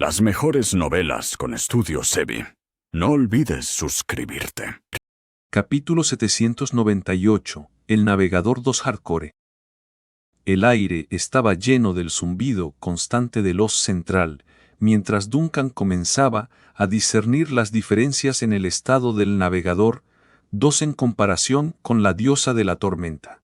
las mejores novelas con Estudio Sebi. No olvides suscribirte. Capítulo 798. El navegador 2 Hardcore. El aire estaba lleno del zumbido constante del Oz Central, mientras Duncan comenzaba a discernir las diferencias en el estado del navegador 2 en comparación con la diosa de la tormenta.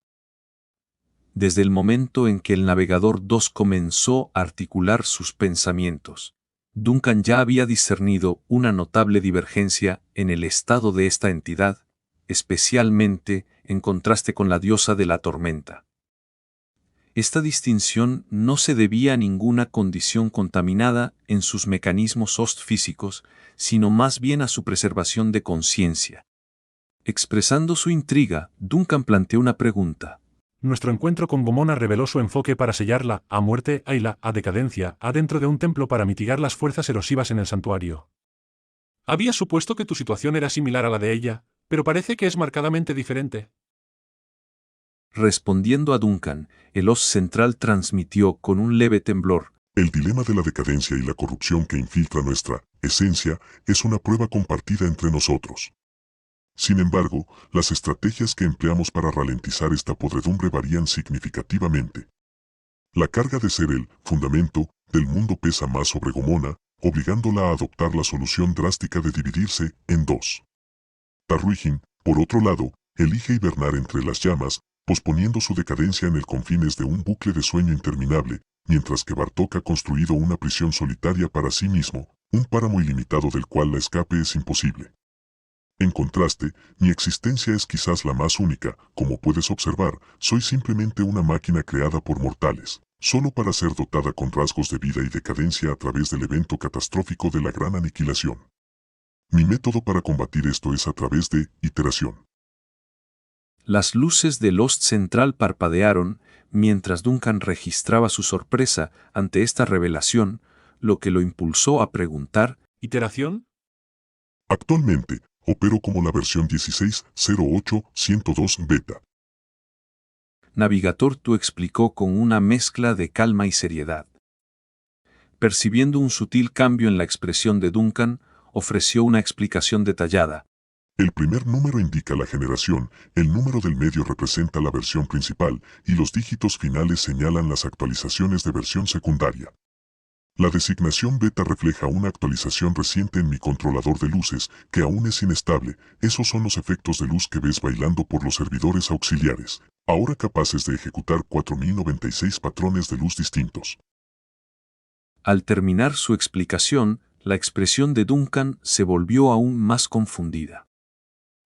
Desde el momento en que el navegador 2 comenzó a articular sus pensamientos, Duncan ya había discernido una notable divergencia en el estado de esta entidad, especialmente en contraste con la diosa de la tormenta. Esta distinción no se debía a ninguna condición contaminada en sus mecanismos físicos, sino más bien a su preservación de conciencia. Expresando su intriga, Duncan planteó una pregunta. Nuestro encuentro con Gomona reveló su enfoque para sellarla a muerte y la a decadencia adentro de un templo para mitigar las fuerzas erosivas en el santuario. Había supuesto que tu situación era similar a la de ella, pero parece que es marcadamente diferente. Respondiendo a Duncan, el Oz Central transmitió con un leve temblor. El dilema de la decadencia y la corrupción que infiltra nuestra esencia es una prueba compartida entre nosotros. Sin embargo, las estrategias que empleamos para ralentizar esta podredumbre varían significativamente. La carga de ser el fundamento del mundo pesa más sobre Gomona, obligándola a adoptar la solución drástica de dividirse en dos. Tarruijin, por otro lado, elige hibernar entre las llamas, posponiendo su decadencia en el confines de un bucle de sueño interminable, mientras que Bartok ha construido una prisión solitaria para sí mismo, un páramo ilimitado del cual la escape es imposible. En contraste, mi existencia es quizás la más única. Como puedes observar, soy simplemente una máquina creada por mortales, solo para ser dotada con rasgos de vida y decadencia a través del evento catastrófico de la gran aniquilación. Mi método para combatir esto es a través de iteración. Las luces del Oz Central parpadearon mientras Duncan registraba su sorpresa ante esta revelación, lo que lo impulsó a preguntar: ¿Iteración? Actualmente, opero como la versión 16.08.102 beta. Navigator 2 explicó con una mezcla de calma y seriedad. Percibiendo un sutil cambio en la expresión de Duncan, ofreció una explicación detallada. El primer número indica la generación, el número del medio representa la versión principal y los dígitos finales señalan las actualizaciones de versión secundaria. La designación beta refleja una actualización reciente en mi controlador de luces, que aún es inestable. Esos son los efectos de luz que ves bailando por los servidores auxiliares, ahora capaces de ejecutar 4096 patrones de luz distintos. Al terminar su explicación, la expresión de Duncan se volvió aún más confundida.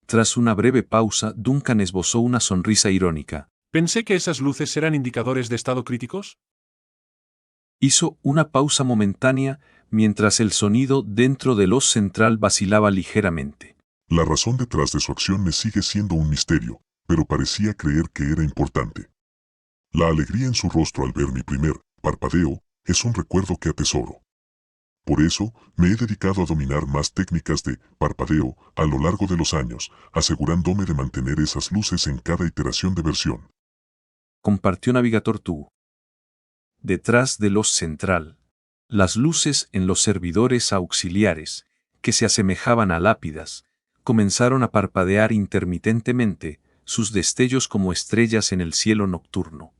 Tras una breve pausa, Duncan esbozó una sonrisa irónica. Pensé que esas luces eran indicadores de estado críticos. Hizo una pausa momentánea mientras el sonido dentro del Oz Central vacilaba ligeramente. La razón detrás de su acción me sigue siendo un misterio, pero parecía creer que era importante. La alegría en su rostro al ver mi primer parpadeo es un recuerdo que atesoro. Por eso, me he dedicado a dominar más técnicas de parpadeo a lo largo de los años, asegurándome de mantener esas luces en cada iteración de versión. Compartió Navigator 2. Detrás del Oz Central, las luces en los servidores auxiliares, que se asemejaban a lápidas, comenzaron a parpadear intermitentemente, sus destellos como estrellas en el cielo nocturno.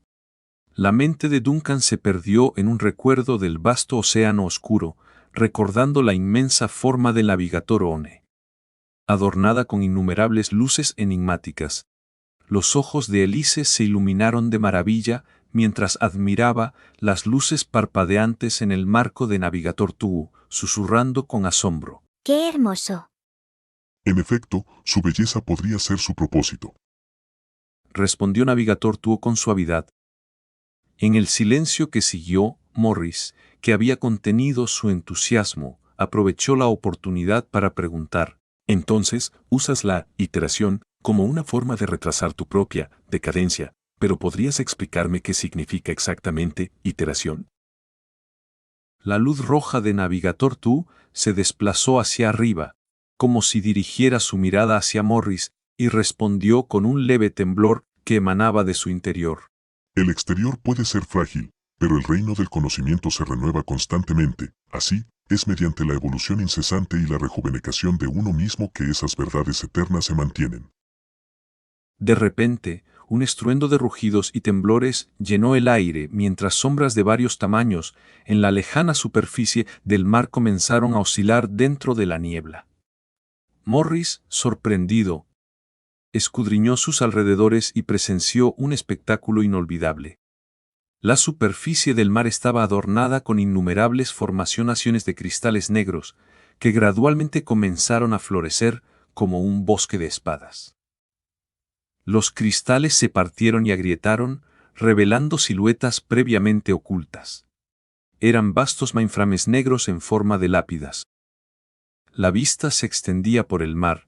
La mente de Duncan se perdió en un recuerdo del vasto océano oscuro, recordando la inmensa forma del Navigator One. Adornada con innumerables luces enigmáticas, los ojos de Elise se iluminaron de maravilla mientras admiraba las luces parpadeantes en el marco de Navigator 2, susurrando con asombro. ¡Qué hermoso! En efecto, su belleza podría ser su propósito. Respondió Navigator 2 con suavidad. En el silencio que siguió, Morris, que había contenido su entusiasmo, aprovechó la oportunidad para preguntar: Entonces, usas la iteración como una forma de retrasar tu propia decadencia, pero ¿podrías explicarme qué significa exactamente iteración? La luz roja de Navigator 2 se desplazó hacia arriba, como si dirigiera su mirada hacia Morris, y respondió con un leve temblor que emanaba de su interior. El exterior puede ser frágil, pero el reino del conocimiento se renueva constantemente. Así, Es mediante la evolución incesante y la rejuvenecación de uno mismo que esas verdades eternas se mantienen. De repente, un estruendo de rugidos y temblores llenó el aire mientras sombras de varios tamaños en la lejana superficie del mar comenzaron a oscilar dentro de la niebla. Morris, sorprendido, escudriñó sus alrededores y presenció un espectáculo inolvidable. La superficie del mar estaba adornada con innumerables formaciones de cristales negros que gradualmente comenzaron a florecer como un bosque de espadas. Los cristales se partieron y agrietaron, revelando siluetas previamente ocultas. Eran vastos mainframes negros en forma de lápidas. La vista se extendía por el mar,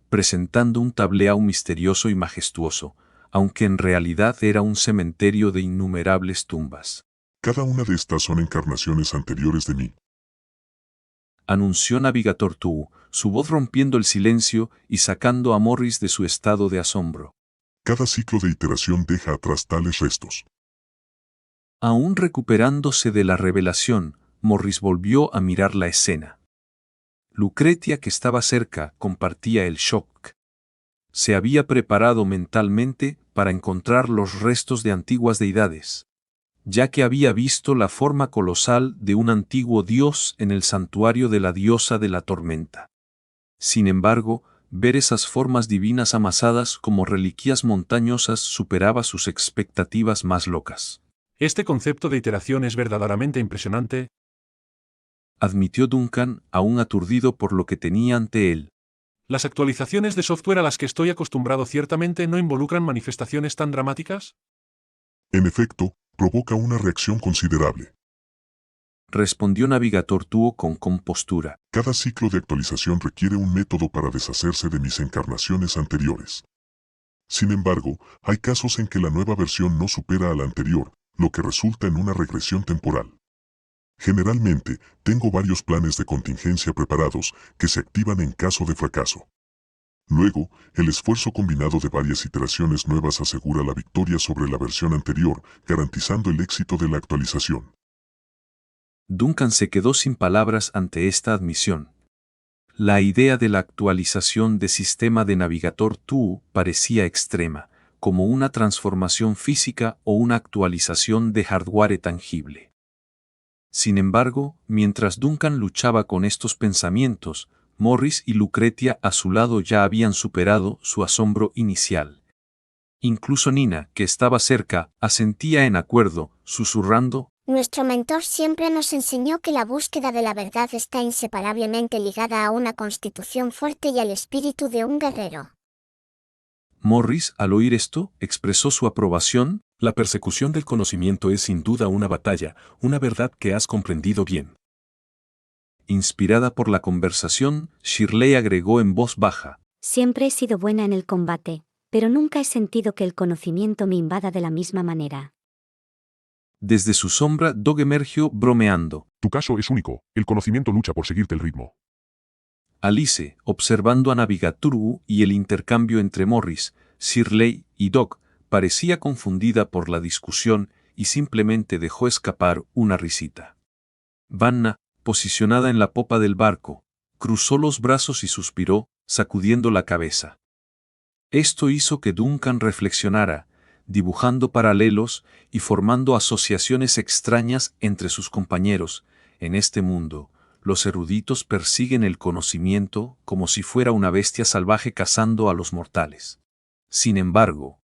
presentando un tableau misterioso y majestuoso, aunque en realidad era un cementerio de innumerables tumbas. Cada una de estas son encarnaciones anteriores de mí. Anunció Navigator Two, su voz rompiendo el silencio y sacando a Morris de su estado de asombro. Cada ciclo de iteración deja atrás tales restos. Aún recuperándose de la revelación, Morris volvió a mirar la escena. Lucretia, que estaba cerca, compartía el shock. Se había preparado mentalmente para encontrar los restos de antiguas deidades, ya que había visto la forma colosal de un antiguo dios en el santuario de la diosa de la tormenta. Sin embargo, ver esas formas divinas amasadas como reliquias montañosas superaba sus expectativas más locas. Este concepto de iteración es verdaderamente impresionante, Admitió Duncan, aún aturdido por lo que tenía ante él. ¿Las actualizaciones de software a las que estoy acostumbrado ciertamente no involucran manifestaciones tan dramáticas? En efecto, provoca una reacción considerable. Respondió Navigator Tuo con compostura. Cada ciclo de actualización requiere un método para deshacerse de mis encarnaciones anteriores. Sin embargo, hay casos en que la nueva versión no supera a la anterior, lo que resulta en una regresión temporal. Generalmente, tengo varios planes de contingencia preparados que se activan en caso de fracaso. Luego, el esfuerzo combinado de varias iteraciones nuevas asegura la victoria sobre la versión anterior, garantizando el éxito de la actualización. Duncan se quedó sin palabras ante esta admisión. La idea de la actualización de sistema de Navigator Tuo parecía extrema, como una transformación física o una actualización de hardware tangible. Sin embargo, mientras Duncan luchaba con estos pensamientos, Morris y Lucretia a su lado ya habían superado su asombro inicial. Incluso Nina, que estaba cerca, asentía en acuerdo, susurrando: Nuestro mentor siempre nos enseñó que la búsqueda de la verdad está inseparablemente ligada a una constitución fuerte y al espíritu de un guerrero. Morris, al oír esto, expresó su aprobación. La persecución del conocimiento es sin duda una batalla, una verdad que has comprendido bien. Inspirada por la conversación, Shirley agregó en voz baja: Siempre he sido buena en el combate, pero nunca he sentido que el conocimiento me invada de la misma manera. Desde su sombra, Dog emergió bromeando. Tu caso es único, el conocimiento lucha por seguirte el ritmo. Alice, observando a Navigator y el intercambio entre Morris, Shirley y Dog, parecía confundida por la discusión y simplemente dejó escapar una risita. Vanna, posicionada en la popa del barco, cruzó los brazos y suspiró, sacudiendo la cabeza. Esto hizo que Duncan reflexionara, dibujando paralelos y formando asociaciones extrañas entre sus compañeros. En este mundo, los eruditos persiguen el conocimiento como si fuera una bestia salvaje cazando a los mortales. Sin embargo,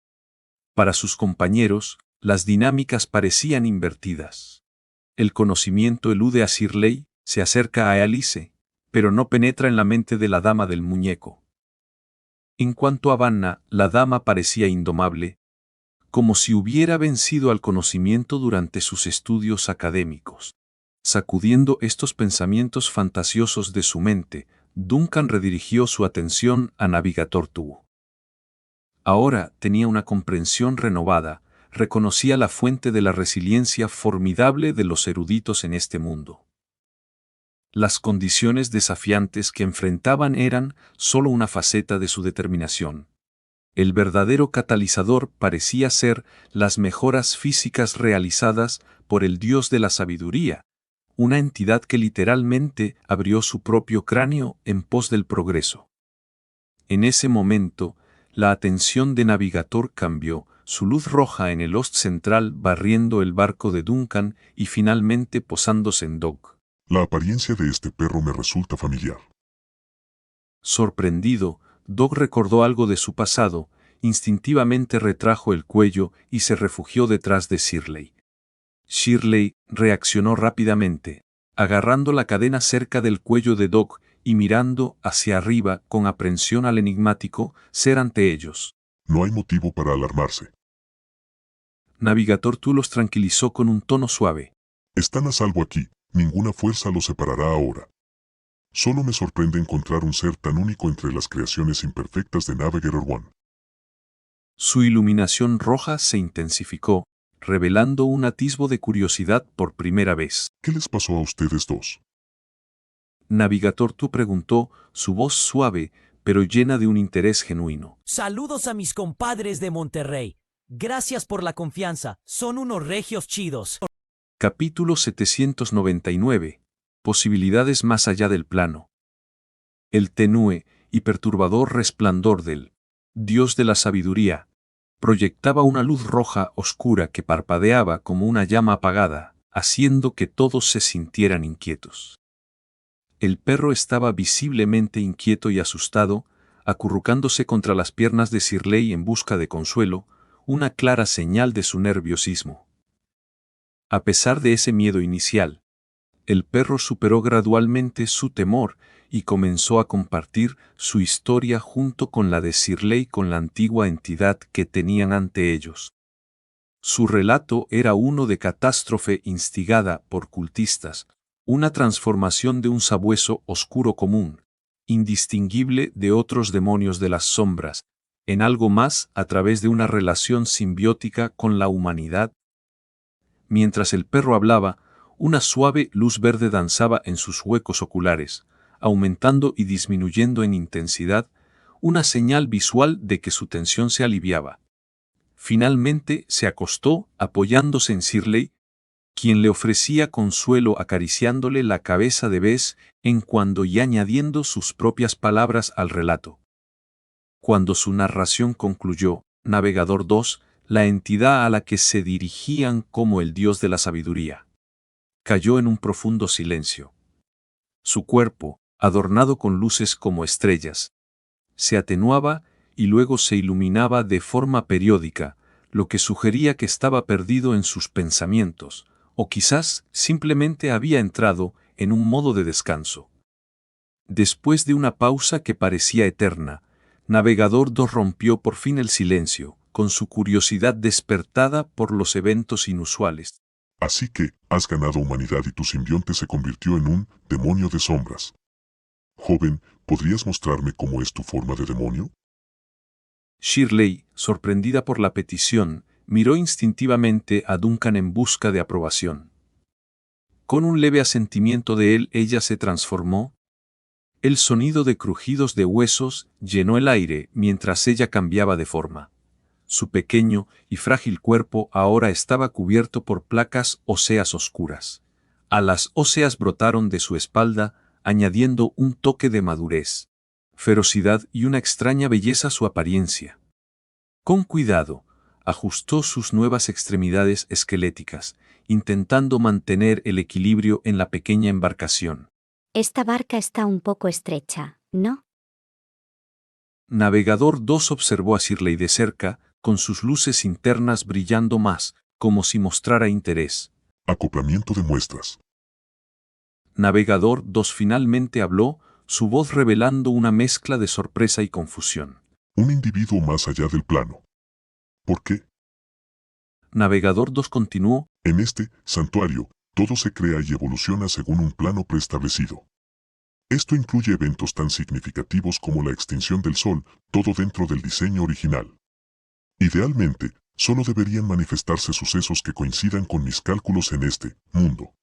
para sus compañeros, las dinámicas parecían invertidas. El conocimiento elude a Shirley, se acerca a Alice, pero no penetra en la mente de la dama del muñeco. En cuanto a Vanna, la dama parecía indomable, como si hubiera vencido al conocimiento durante sus estudios académicos. Sacudiendo estos pensamientos fantasiosos de su mente, Duncan redirigió su atención a Navigator Tuo. Ahora tenía una comprensión renovada, reconocía la fuente de la resiliencia formidable de los eruditos en este mundo. Las condiciones desafiantes que enfrentaban eran solo una faceta de su determinación. El verdadero catalizador parecía ser las mejoras físicas realizadas por el dios de la sabiduría, una entidad que literalmente abrió su propio cráneo en pos del progreso. En ese momento, la atención de Navigator cambió, su luz roja en el host central barriendo el barco de Duncan y finalmente posándose en Dog. La apariencia de este perro me resulta familiar. Sorprendido, Dog recordó algo de su pasado, instintivamente retrajo el cuello y se refugió detrás de Shirley. Shirley reaccionó rápidamente, agarrando la cadena cerca del cuello de Dog y mirando hacia arriba con aprensión al enigmático ser ante ellos. No hay motivo para alarmarse. Navigator tú los tranquilizó con un tono suave. Están a salvo aquí, ninguna fuerza los separará ahora. Solo me sorprende encontrar un ser tan único entre las creaciones imperfectas de Navigator One. Su iluminación roja se intensificó, revelando un atisbo de curiosidad por primera vez. ¿Qué les pasó a ustedes dos? Navigator tú preguntó, su voz suave, pero llena de un interés genuino. Saludos a mis compadres de Monterrey. Gracias por la confianza, son unos regios chidos. Capítulo 799. Posibilidades más allá del plano. El tenue y perturbador resplandor del Dios de la sabiduría proyectaba una luz roja oscura que parpadeaba como una llama apagada, haciendo que todos se sintieran inquietos. El perro estaba visiblemente inquieto y asustado, acurrucándose contra las piernas de Shirley en busca de consuelo, una clara señal de su nerviosismo. A pesar de ese miedo inicial, el perro superó gradualmente su temor y comenzó a compartir su historia junto con la de Shirley con la antigua entidad que tenían ante ellos. Su relato era uno de catástrofe instigada por cultistas, una transformación de un sabueso oscuro común, indistinguible de otros demonios de las sombras, en algo más a través de una relación simbiótica con la humanidad. Mientras el perro hablaba, una suave luz verde danzaba en sus huecos oculares, aumentando y disminuyendo en intensidad, una señal visual de que su tensión se aliviaba. Finalmente se acostó apoyándose en Shirley, quien le ofrecía consuelo acariciándole la cabeza de vez en cuando y añadiendo sus propias palabras al relato. Cuando su narración concluyó, Navegador 2, la entidad a la que se dirigían como el dios de la sabiduría, cayó en un profundo silencio. Su cuerpo, adornado con luces como estrellas, se atenuaba y luego se iluminaba de forma periódica, lo que sugería que estaba perdido en sus pensamientos, o quizás simplemente había entrado en un modo de descanso. Después de una pausa que parecía eterna, Navegador 2 rompió por fin el silencio, con su curiosidad despertada por los eventos inusuales. Así que, has ganado humanidad y tu simbionte se convirtió en un demonio de sombras. Joven, ¿podrías mostrarme cómo es tu forma de demonio? Shirley, sorprendida por la petición, miró instintivamente a Duncan en busca de aprobación. Con un leve asentimiento de él, ella se transformó. El sonido de crujidos de huesos llenó el aire mientras ella cambiaba de forma. Su pequeño y frágil cuerpo ahora estaba cubierto por placas óseas oscuras. Alas óseas brotaron de su espalda, añadiendo un toque de madurez, ferocidad y una extraña belleza a su apariencia. Con cuidado, ajustó sus nuevas extremidades esqueléticas, intentando mantener el equilibrio en la pequeña embarcación. Esta barca está un poco estrecha, ¿no? Navegador 2 observó a Shirley de cerca, con sus luces internas brillando más, como si mostrara interés. Acoplamiento de muestras. Navegador 2 finalmente habló, su voz revelando una mezcla de sorpresa y confusión. Un individuo más allá del plano. ¿Por qué? Navegador 2 continuó. En este santuario, todo se crea y evoluciona según un plano preestablecido. Esto incluye eventos tan significativos como la extinción del Sol, todo dentro del diseño original. Idealmente, solo deberían manifestarse sucesos que coincidan con mis cálculos en este mundo.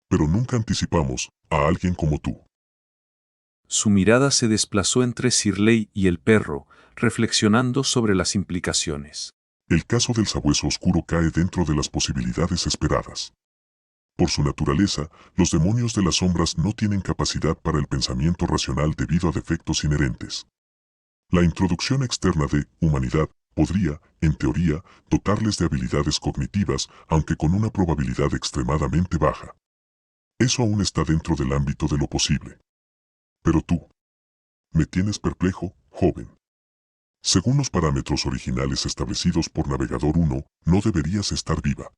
Pero nunca anticipamos a alguien como tú. Su mirada se desplazó entre Shirley y el perro, reflexionando sobre las implicaciones. El caso del sabueso oscuro cae dentro de las posibilidades esperadas. Por su naturaleza, los demonios de las sombras no tienen capacidad para el pensamiento racional debido a defectos inherentes. La introducción externa de humanidad podría, en teoría, dotarles de habilidades cognitivas, aunque con una probabilidad extremadamente baja. Eso aún está dentro del ámbito de lo posible. Pero tú, me tienes perplejo, joven. Según los parámetros originales establecidos por Navegador 1, no deberías estar viva.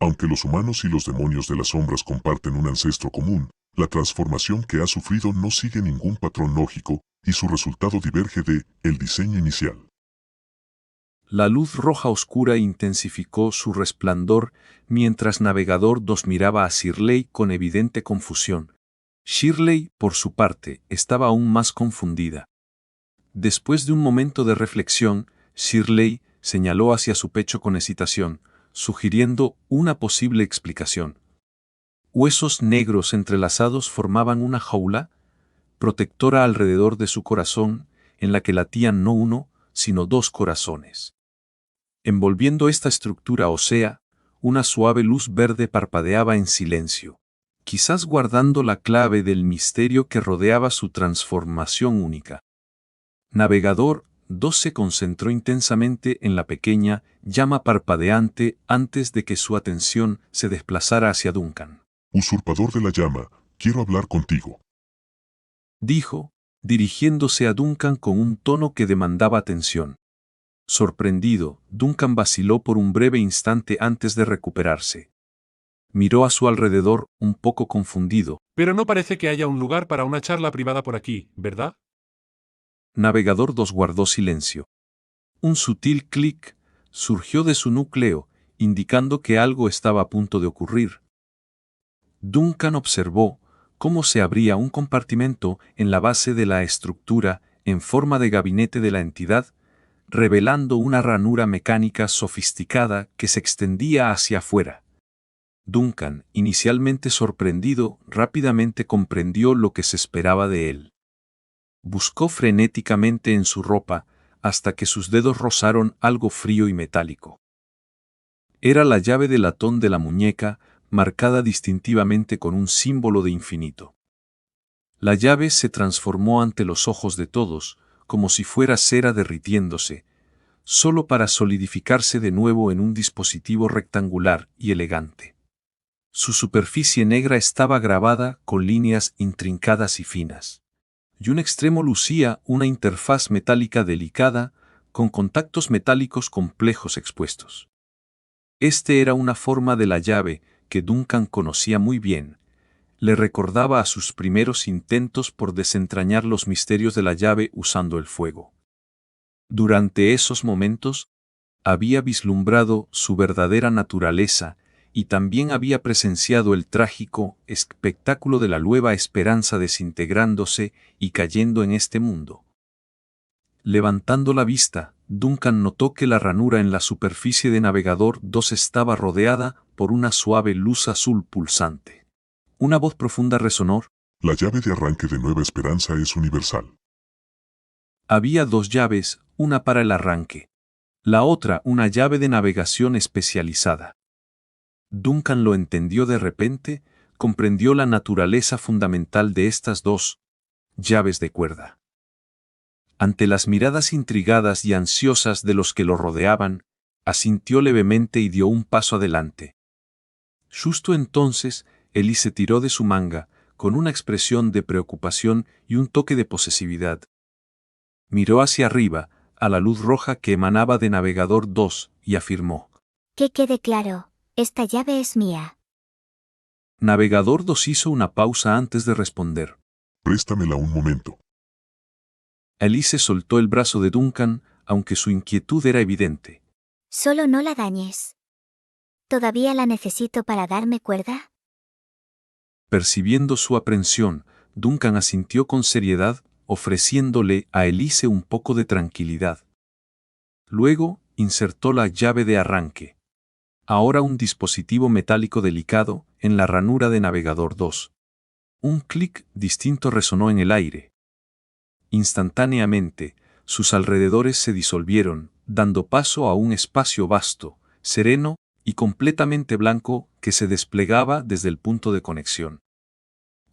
Aunque los humanos y los demonios de las sombras comparten un ancestro común, la transformación que ha sufrido no sigue ningún patrón lógico, y su resultado diverge de el diseño inicial. La luz roja oscura intensificó su resplandor mientras Navegador 2 miraba a Shirley con evidente confusión. Shirley, por su parte, estaba aún más confundida. Después de un momento de reflexión, Shirley señaló hacia su pecho con hesitación, sugiriendo una posible explicación. Huesos negros entrelazados formaban una jaula protectora alrededor de su corazón, en la que latían no uno, sino dos corazones. Envolviendo esta estructura ósea, una suave luz verde parpadeaba en silencio, quizás guardando la clave del misterio que rodeaba su transformación única. Navegador 2 se concentró intensamente en la pequeña llama parpadeante antes de que su atención se desplazara hacia Duncan. Usurpador de la llama, quiero hablar contigo, dijo, dirigiéndose a Duncan con un tono que demandaba atención. Sorprendido, Duncan vaciló por un breve instante antes de recuperarse. Miró a su alrededor, un poco confundido. Pero no parece que haya un lugar para una charla privada por aquí, ¿verdad? Navegador 2 guardó silencio. Un sutil clic surgió de su núcleo, indicando que algo estaba a punto de ocurrir. Duncan observó cómo se abría un compartimento en la base de la estructura en forma de gabinete de la entidad, revelando una ranura mecánica sofisticada que se extendía hacia afuera. Duncan, inicialmente sorprendido, rápidamente comprendió lo que se esperaba de él. Buscó frenéticamente en su ropa hasta que sus dedos rozaron algo frío y metálico. Era la llave de latón de la muñeca, marcada distintivamente con un símbolo de infinito. La llave se transformó ante los ojos de todos, como si fuera cera derritiéndose, solo para solidificarse de nuevo en un dispositivo rectangular y elegante. Su superficie negra estaba grabada con líneas intrincadas y finas, y un extremo lucía una interfaz metálica delicada con contactos metálicos complejos expuestos. Este era una forma de la llave que Duncan conocía muy bien. Le recordaba a sus primeros intentos por desentrañar los misterios de la llave usando el fuego. Durante esos momentos, había vislumbrado su verdadera naturaleza y también había presenciado el trágico espectáculo de la nueva esperanza desintegrándose y cayendo en este mundo. Levantando la vista, Duncan notó que la ranura en la superficie de Navegador 2 estaba rodeada por una suave luz azul pulsante. Una voz profunda resonó. La llave de arranque de Nueva Esperanza es universal. Había dos llaves, una para el arranque. La otra una llave de navegación especializada. Duncan lo entendió de repente, comprendió la naturaleza fundamental de estas dos llaves de cuerda. Ante las miradas intrigadas y ansiosas de los que lo rodeaban, asintió levemente y dio un paso adelante. Justo entonces, Ellie se tiró de su manga, con una expresión de preocupación y un toque de posesividad. Miró hacia arriba, a la luz roja que emanaba de Navegador 2, y afirmó: Que quede claro, esta llave es mía. Navegador 2 hizo una pausa antes de responder. Préstamela un momento. Elise soltó el brazo de Duncan, aunque su inquietud era evidente. Solo no la dañes. ¿Todavía la necesito para darme cuerda? Percibiendo su aprensión, Duncan asintió con seriedad, ofreciéndole a Elise un poco de tranquilidad. Luego, insertó la llave de arranque. Ahora un dispositivo metálico delicado, en la ranura de Navegador 2. Un clic distinto resonó en el aire. Instantáneamente, sus alrededores se disolvieron, dando paso a un espacio vasto, sereno y completamente blanco que se desplegaba desde el punto de conexión.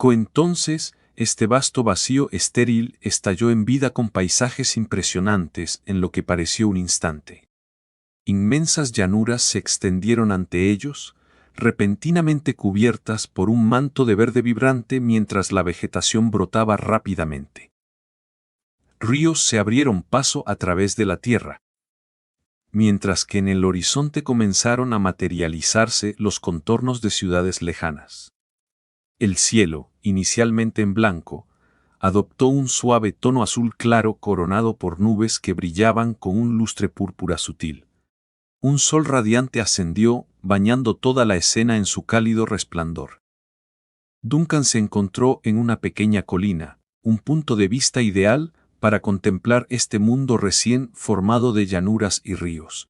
Entonces, este vasto vacío estéril estalló en vida con paisajes impresionantes en lo que pareció un instante. Inmensas llanuras se extendieron ante ellos, repentinamente cubiertas por un manto de verde vibrante mientras la vegetación brotaba rápidamente. Ríos se abrieron paso a través de la tierra, mientras que en el horizonte comenzaron a materializarse los contornos de ciudades lejanas. El cielo, inicialmente en blanco, adoptó un suave tono azul claro coronado por nubes que brillaban con un lustre púrpura sutil. Un sol radiante ascendió, bañando toda la escena en su cálido resplandor. Duncan se encontró en una pequeña colina, un punto de vista ideal para contemplar este mundo recién formado de llanuras y ríos.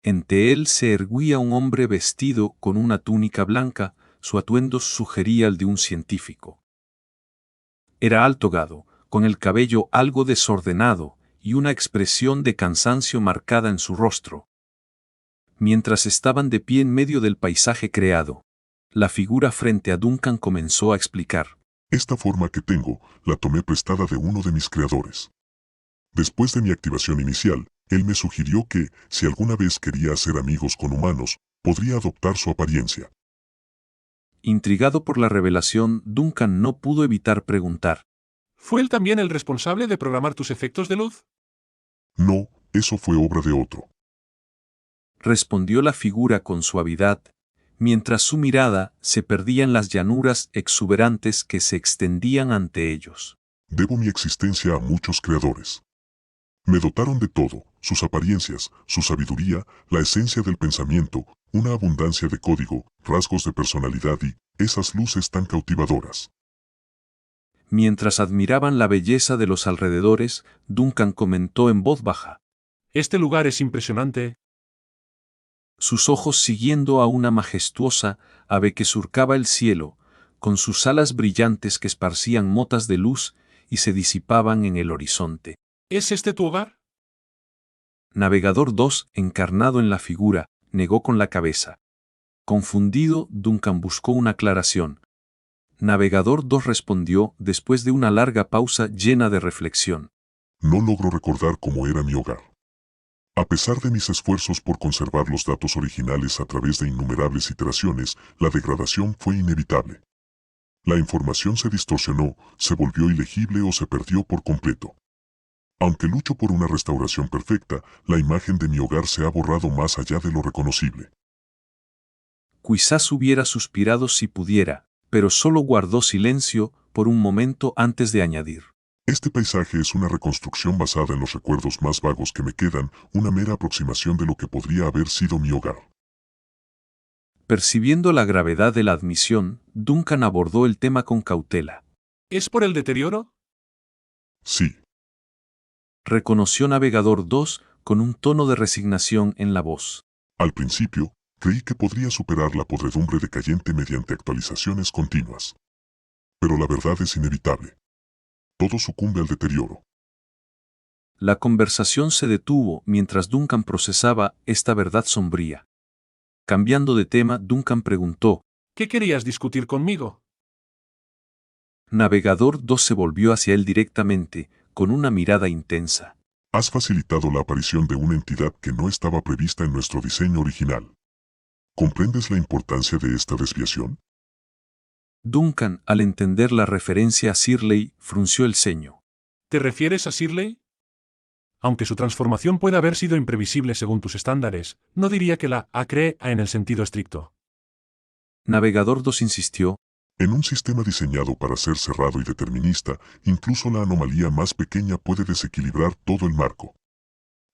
Ante él se erguía un hombre vestido con una túnica blanca, su atuendo sugería el de un científico. Era alto gado, con el cabello algo desordenado y una expresión de cansancio marcada en su rostro. Mientras estaban de pie en medio del paisaje creado, la figura frente a Duncan comenzó a explicar. Esta forma que tengo, la tomé prestada de uno de mis creadores. Después de mi activación inicial, él me sugirió que, si alguna vez quería hacer amigos con humanos, podría adoptar su apariencia. Intrigado por la revelación, Duncan no pudo evitar preguntar. ¿Fue él también el responsable de programar tus efectos de luz? No, eso fue obra de otro. Respondió la figura con suavidad, mientras su mirada se perdía en las llanuras exuberantes que se extendían ante ellos. Debo mi existencia a muchos creadores. Me dotaron de todo, sus apariencias, su sabiduría, la esencia del pensamiento, una abundancia de código, rasgos de personalidad y esas luces tan cautivadoras. Mientras admiraban la belleza de los alrededores, Duncan comentó en voz baja. Este lugar es impresionante. Sus ojos siguiendo a una majestuosa ave que surcaba el cielo, con sus alas brillantes que esparcían motas de luz y se disipaban en el horizonte. ¿Es este tu hogar? Navegador 2, encarnado en la figura, negó con la cabeza. Confundido, Duncan buscó una aclaración. Navegador 2 respondió después de una larga pausa llena de reflexión. No logro recordar cómo era mi hogar. A pesar de mis esfuerzos por conservar los datos originales a través de innumerables iteraciones, la degradación fue inevitable. La información se distorsionó, se volvió ilegible o se perdió por completo. Aunque lucho por una restauración perfecta, la imagen de mi hogar se ha borrado más allá de lo reconocible. Quizás hubiera suspirado si pudiera, pero solo guardó silencio por un momento antes de añadir. Este paisaje es una reconstrucción basada en los recuerdos más vagos que me quedan, una mera aproximación de lo que podría haber sido mi hogar. Percibiendo la gravedad de la admisión, Duncan abordó el tema con cautela. ¿Es por el deterioro? Sí. Reconoció Navegador 2 con un tono de resignación en la voz. Al principio, creí que podría superar la podredumbre decayente mediante actualizaciones continuas. Pero la verdad es inevitable. Todo sucumbe al deterioro. La conversación se detuvo mientras Duncan procesaba esta verdad sombría. Cambiando de tema, Duncan preguntó. ¿Qué querías discutir conmigo? Navegador 2 se volvió hacia él directamente, con una mirada intensa. Has facilitado la aparición de una entidad que no estaba prevista en nuestro diseño original. ¿Comprendes la importancia de esta desviación? Duncan, al entender la referencia a Shirley, frunció el ceño. ¿Te refieres a Shirley? Aunque su transformación pueda haber sido imprevisible según tus estándares, no diría que la crea en el sentido estricto. Navegador 2 insistió. En un sistema diseñado para ser cerrado y determinista, incluso la anomalía más pequeña puede desequilibrar todo el marco.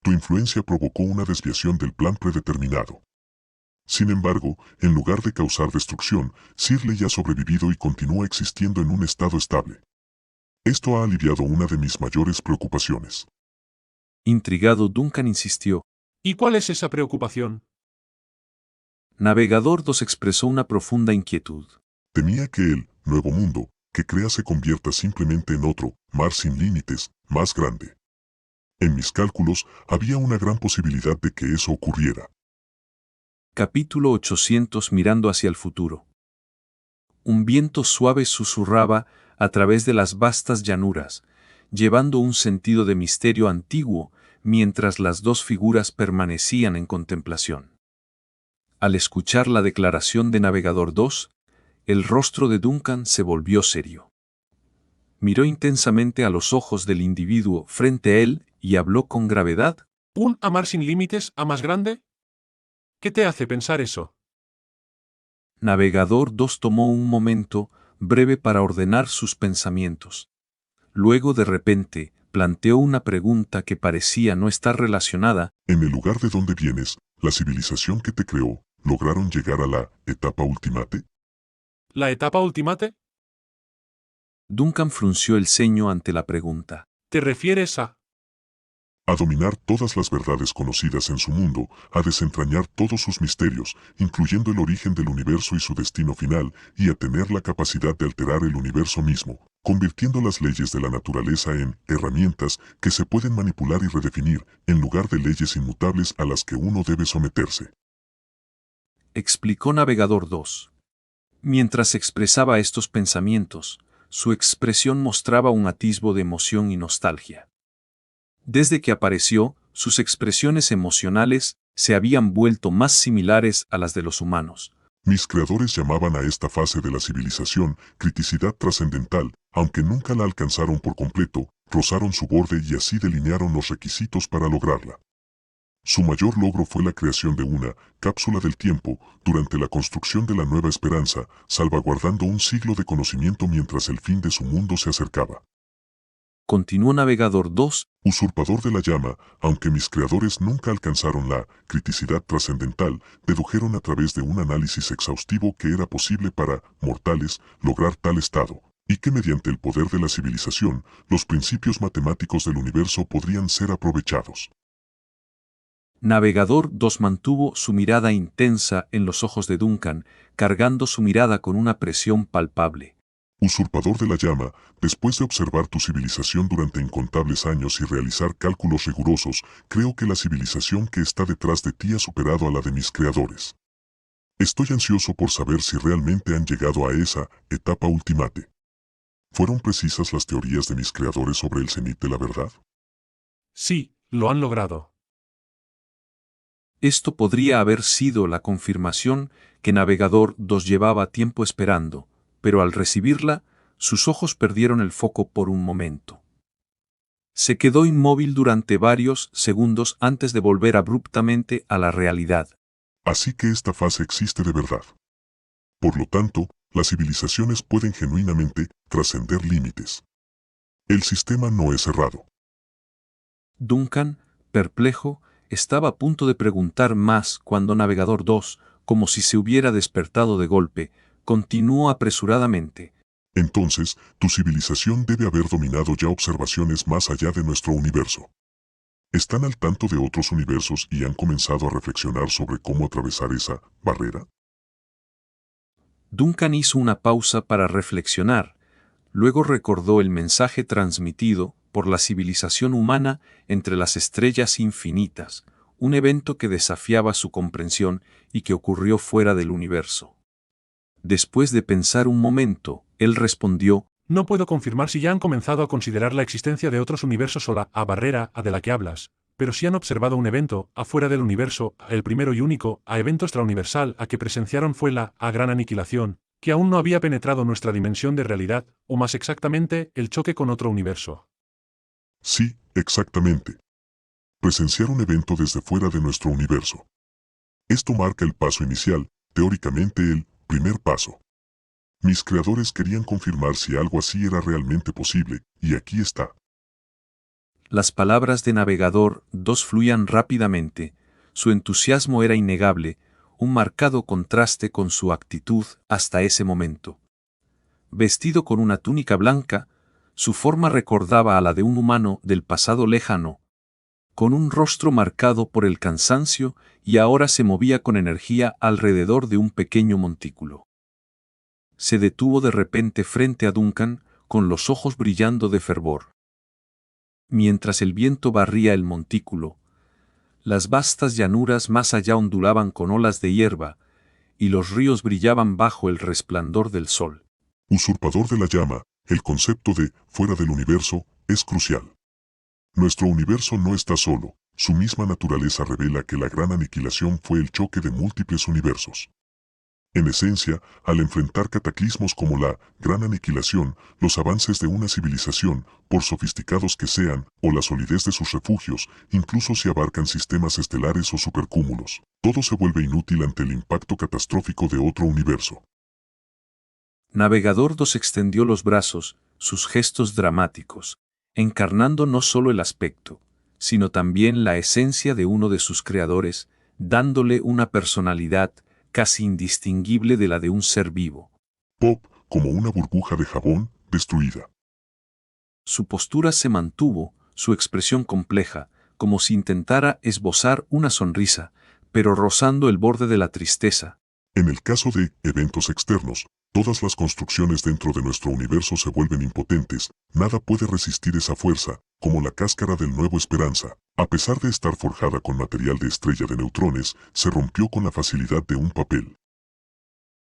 Tu influencia provocó una desviación del plan predeterminado. Sin embargo, en lugar de causar destrucción, Shirley ha sobrevivido y continúa existiendo en un estado estable. Esto ha aliviado una de mis mayores preocupaciones. Intrigado, Duncan insistió. ¿Y cuál es esa preocupación? Navegador 2 expresó una profunda inquietud. Temía que el nuevo mundo que crea se convierta simplemente en otro, mar sin límites, más grande. En mis cálculos, había una gran posibilidad de que eso ocurriera. Capítulo 800 Mirando hacia el futuro. Un viento suave susurraba a través de las vastas llanuras, llevando un sentido de misterio antiguo mientras las dos figuras permanecían en contemplación. Al escuchar la declaración de Navegador 2, el rostro de Duncan se volvió serio. Miró intensamente a los ojos del individuo frente a él y habló con gravedad. ¿Un amar sin límites a más grande? ¿Qué te hace pensar eso? Navegador 2 tomó un momento breve para ordenar sus pensamientos. Luego de repente, planteó una pregunta que parecía no estar relacionada. En el lugar de donde vienes, la civilización que te creó, ¿lograron llegar a la etapa ultimate? ¿La etapa ultimate? Duncan frunció el ceño ante la pregunta. ¿Te refieres a dominar todas las verdades conocidas en su mundo, a desentrañar todos sus misterios, incluyendo el origen del universo y su destino final, y a tener la capacidad de alterar el universo mismo, convirtiendo las leyes de la naturaleza en herramientas que se pueden manipular y redefinir, en lugar de leyes inmutables a las que uno debe someterse? Explicó Navegador 2. Mientras expresaba estos pensamientos, su expresión mostraba un atisbo de emoción y nostalgia. Desde que apareció, sus expresiones emocionales se habían vuelto más similares a las de los humanos. Mis creadores llamaban a esta fase de la civilización criticidad trascendental, aunque nunca la alcanzaron por completo, rozaron su borde y así delinearon los requisitos para lograrla. Su mayor logro fue la creación de una cápsula del tiempo durante la construcción de la Nueva Esperanza, salvaguardando un siglo de conocimiento mientras el fin de su mundo se acercaba. Continuó Navegador 2. Usurpador de la llama, aunque mis creadores nunca alcanzaron la criticidad trascendental, dedujeron a través de un análisis exhaustivo que era posible para mortales lograr tal estado, y que mediante el poder de la civilización, los principios matemáticos del universo podrían ser aprovechados. Navegador 2 mantuvo su mirada intensa en los ojos de Duncan, cargando su mirada con una presión palpable. Usurpador de la llama, después de observar tu civilización durante incontables años y realizar cálculos rigurosos, creo que la civilización que está detrás de ti ha superado a la de mis creadores. Estoy ansioso por saber si realmente han llegado a esa etapa ultimate. ¿Fueron precisas las teorías de mis creadores sobre el cenit de la verdad? Sí, lo han logrado. Esto podría haber sido la confirmación que Navegador 2 llevaba tiempo esperando, pero al recibirla, sus ojos perdieron el foco por un momento. Se quedó inmóvil durante varios segundos antes de volver abruptamente a la realidad. Así que esta fase existe de verdad. Por lo tanto, las civilizaciones pueden genuinamente trascender límites. El sistema no es cerrado. Duncan, perplejo, estaba a punto de preguntar más cuando Navegador 2, como si se hubiera despertado de golpe, continuó apresuradamente. Entonces, tu civilización debe haber dominado ya observaciones más allá de nuestro universo. ¿Están al tanto de otros universos y han comenzado a reflexionar sobre cómo atravesar esa barrera? Duncan hizo una pausa para reflexionar. Luego recordó el mensaje transmitido por la civilización humana entre las estrellas infinitas, un evento que desafiaba su comprensión y que ocurrió fuera del universo. Después de pensar un momento, él respondió: No puedo confirmar si ya han comenzado a considerar la existencia de otros universos o la barrera de la que hablas, pero sí han observado un evento afuera del universo, el primero y único evento extrauniversal a que presenciaron fue la gran aniquilación, que aún no había penetrado nuestra dimensión de realidad, o más exactamente, el choque con otro universo. Sí, exactamente. Presenciar un evento desde fuera de nuestro universo. Esto marca el paso inicial, teóricamente el primer paso. Mis creadores querían confirmar si algo así era realmente posible, y aquí está. Las palabras de Navegador 2 fluían rápidamente, su entusiasmo era innegable, un marcado contraste con su actitud hasta ese momento. Vestido con una túnica blanca, su forma recordaba a la de un humano del pasado lejano, con un rostro marcado por el cansancio y ahora se movía con energía alrededor de un pequeño montículo. Se detuvo de repente frente a Duncan, con los ojos brillando de fervor. Mientras el viento barría el montículo, Las vastas llanuras más allá ondulaban con olas de hierba, y los ríos brillaban bajo el resplandor del sol. Usurpador de la llama, el concepto de fuera del universo es crucial. Nuestro universo no está solo, su misma naturaleza revela que la gran aniquilación fue el choque de múltiples universos. En esencia, al enfrentar cataclismos como la gran aniquilación, los avances de una civilización, por sofisticados que sean, o la solidez de sus refugios, incluso si abarcan sistemas estelares o supercúmulos, todo se vuelve inútil ante el impacto catastrófico de otro universo. Navegador 2 extendió los brazos, sus gestos dramáticos, encarnando no solo el aspecto, sino también la esencia de uno de sus creadores, dándole una personalidad casi indistinguible de la de un ser vivo. Pop, como una burbuja de jabón, destruida. Su postura se mantuvo, su expresión compleja, como si intentara esbozar una sonrisa, pero rozando el borde de la tristeza. En el caso de eventos externos, todas las construcciones dentro de nuestro universo se vuelven impotentes, nada puede resistir esa fuerza, como la cáscara del Nuevo Esperanza. A pesar de estar forjada con material de estrella de neutrones, se rompió con la facilidad de un papel.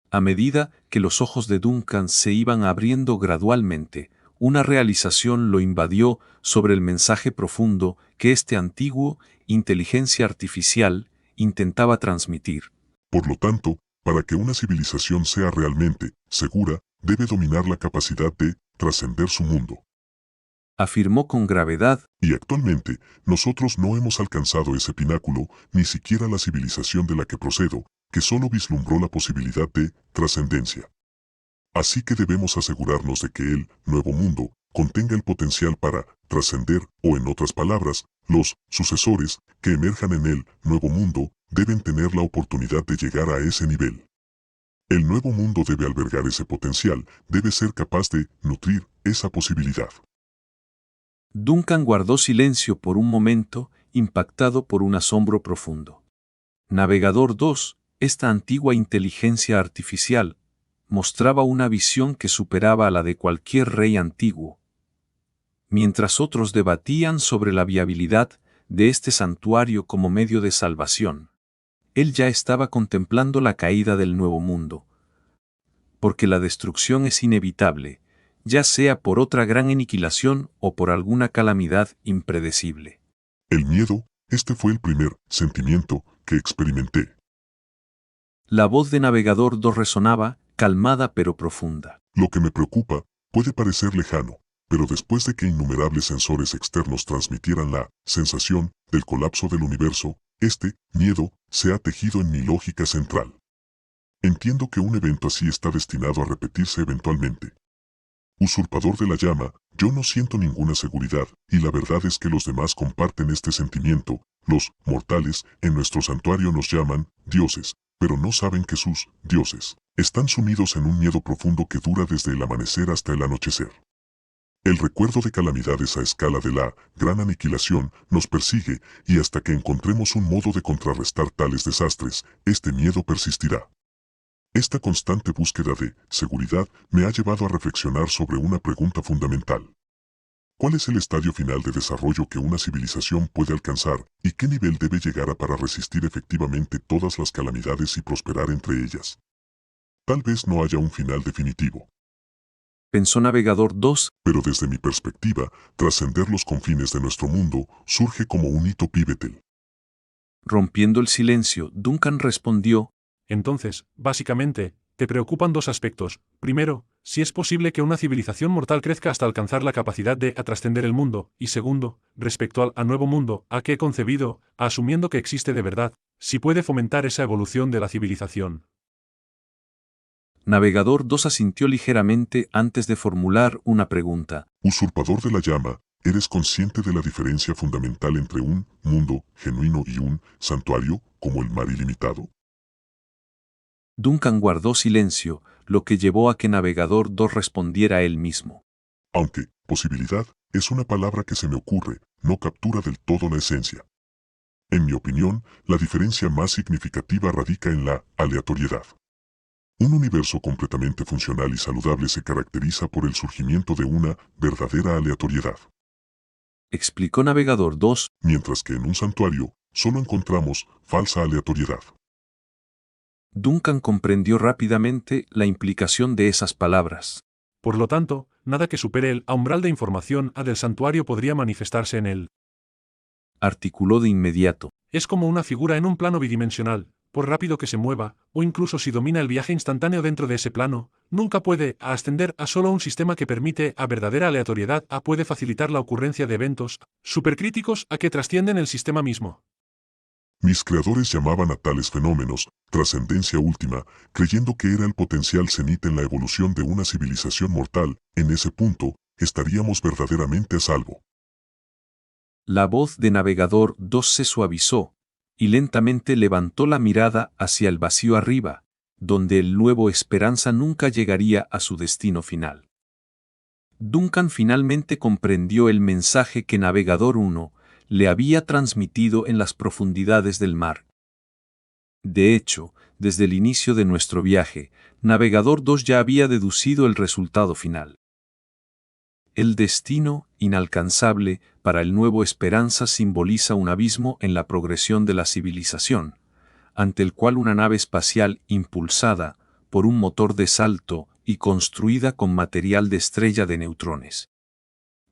A medida que los ojos de Duncan se iban abriendo gradualmente, una realización lo invadió sobre el mensaje profundo que este antiguo inteligencia artificial intentaba transmitir. Por lo tanto, para que una civilización sea realmente segura, debe dominar la capacidad de trascender su mundo. Afirmó con gravedad. Y actualmente, nosotros no hemos alcanzado ese pináculo, ni siquiera la civilización de la que procedo, que solo vislumbró la posibilidad de trascendencia. Así que debemos asegurarnos de que el nuevo mundo contenga el potencial para trascender, o en otras palabras, los sucesores que emerjan en el nuevo mundo deben tener la oportunidad de llegar a ese nivel. El nuevo mundo debe albergar ese potencial, debe ser capaz de nutrir esa posibilidad. Duncan guardó silencio por un momento, impactado por un asombro profundo. Navegador 2, esta antigua inteligencia artificial, mostraba una visión que superaba a la de cualquier rey antiguo. Mientras otros debatían sobre la viabilidad de este santuario como medio de salvación, él ya estaba contemplando la caída del nuevo mundo. Porque la destrucción es inevitable, ya sea por otra gran aniquilación o por alguna calamidad impredecible. El miedo, este fue el primer sentimiento que experimenté. La voz de Navegador 2 resonaba, calmada pero profunda. Lo que me preocupa puede parecer lejano, pero después de que innumerables sensores externos transmitieran la sensación del colapso del universo, este miedo se ha tejido en mi lógica central. Entiendo que un evento así está destinado a repetirse eventualmente. Usurpador de la llama, yo no siento ninguna seguridad, y la verdad es que los demás comparten este sentimiento. Los mortales en nuestro santuario nos llaman dioses, pero no saben que sus dioses están sumidos en un miedo profundo que dura desde el amanecer hasta el anochecer. El recuerdo de calamidades a escala de la gran aniquilación nos persigue, y hasta que encontremos un modo de contrarrestar tales desastres, este miedo persistirá. Esta constante búsqueda de seguridad me ha llevado a reflexionar sobre una pregunta fundamental. ¿Cuál es el estadio final de desarrollo que una civilización puede alcanzar y qué nivel debe llegar a para resistir efectivamente todas las calamidades y prosperar entre ellas? Tal vez no haya un final definitivo. Pensó Navegador 2, pero desde mi perspectiva, trascender los confines de nuestro mundo surge como un hito pivotal. Rompiendo el silencio, Duncan respondió. Entonces, básicamente, te preocupan dos aspectos. Primero, si es posible que una civilización mortal crezca hasta alcanzar la capacidad de trascender el mundo, y segundo, respecto al nuevo mundo a que he concebido, asumiendo que existe de verdad, si puede fomentar esa evolución de la civilización. Navegador 2 asintió ligeramente antes de formular una pregunta. Usurpador de la llama, ¿eres consciente de la diferencia fundamental entre un mundo genuino y un santuario como el mar ilimitado? Duncan guardó silencio, lo que llevó a que Navegador 2 respondiera él mismo. Aunque posibilidad es una palabra que se me ocurre, no captura del todo la esencia. En mi opinión, la diferencia más significativa radica en la aleatoriedad. Un universo completamente funcional y saludable se caracteriza por el surgimiento de una verdadera aleatoriedad. Explicó Navegador 2. Mientras que en un santuario, solo encontramos falsa aleatoriedad. Duncan comprendió rápidamente la implicación de esas palabras. Por lo tanto, nada que supere el umbral de información A del santuario podría manifestarse en él. Articuló de inmediato. Es como una figura en un plano bidimensional, por rápido que se mueva, o incluso si domina el viaje instantáneo dentro de ese plano, nunca puede ascender a solo un sistema que permite a verdadera aleatoriedad A puede facilitar la ocurrencia de eventos supercríticos A que trascienden el sistema mismo. Mis creadores llamaban a tales fenómenos trascendencia última, creyendo que era el potencial cenit en la evolución de una civilización mortal. En ese punto, estaríamos verdaderamente a salvo. La voz de Navegador 2 se suavizó, y lentamente levantó la mirada hacia el vacío arriba, donde el nuevo Esperanza nunca llegaría a su destino final. Duncan finalmente comprendió el mensaje que Navegador 1 le había transmitido en las profundidades del mar. De hecho, desde el inicio de nuestro viaje, Navegador 2 ya había deducido el resultado final. El destino, inalcanzable, para el nuevo Esperanza simboliza un abismo en la progresión de la civilización, ante el cual una nave espacial impulsada por un motor de salto y construida con material de estrella de neutrones,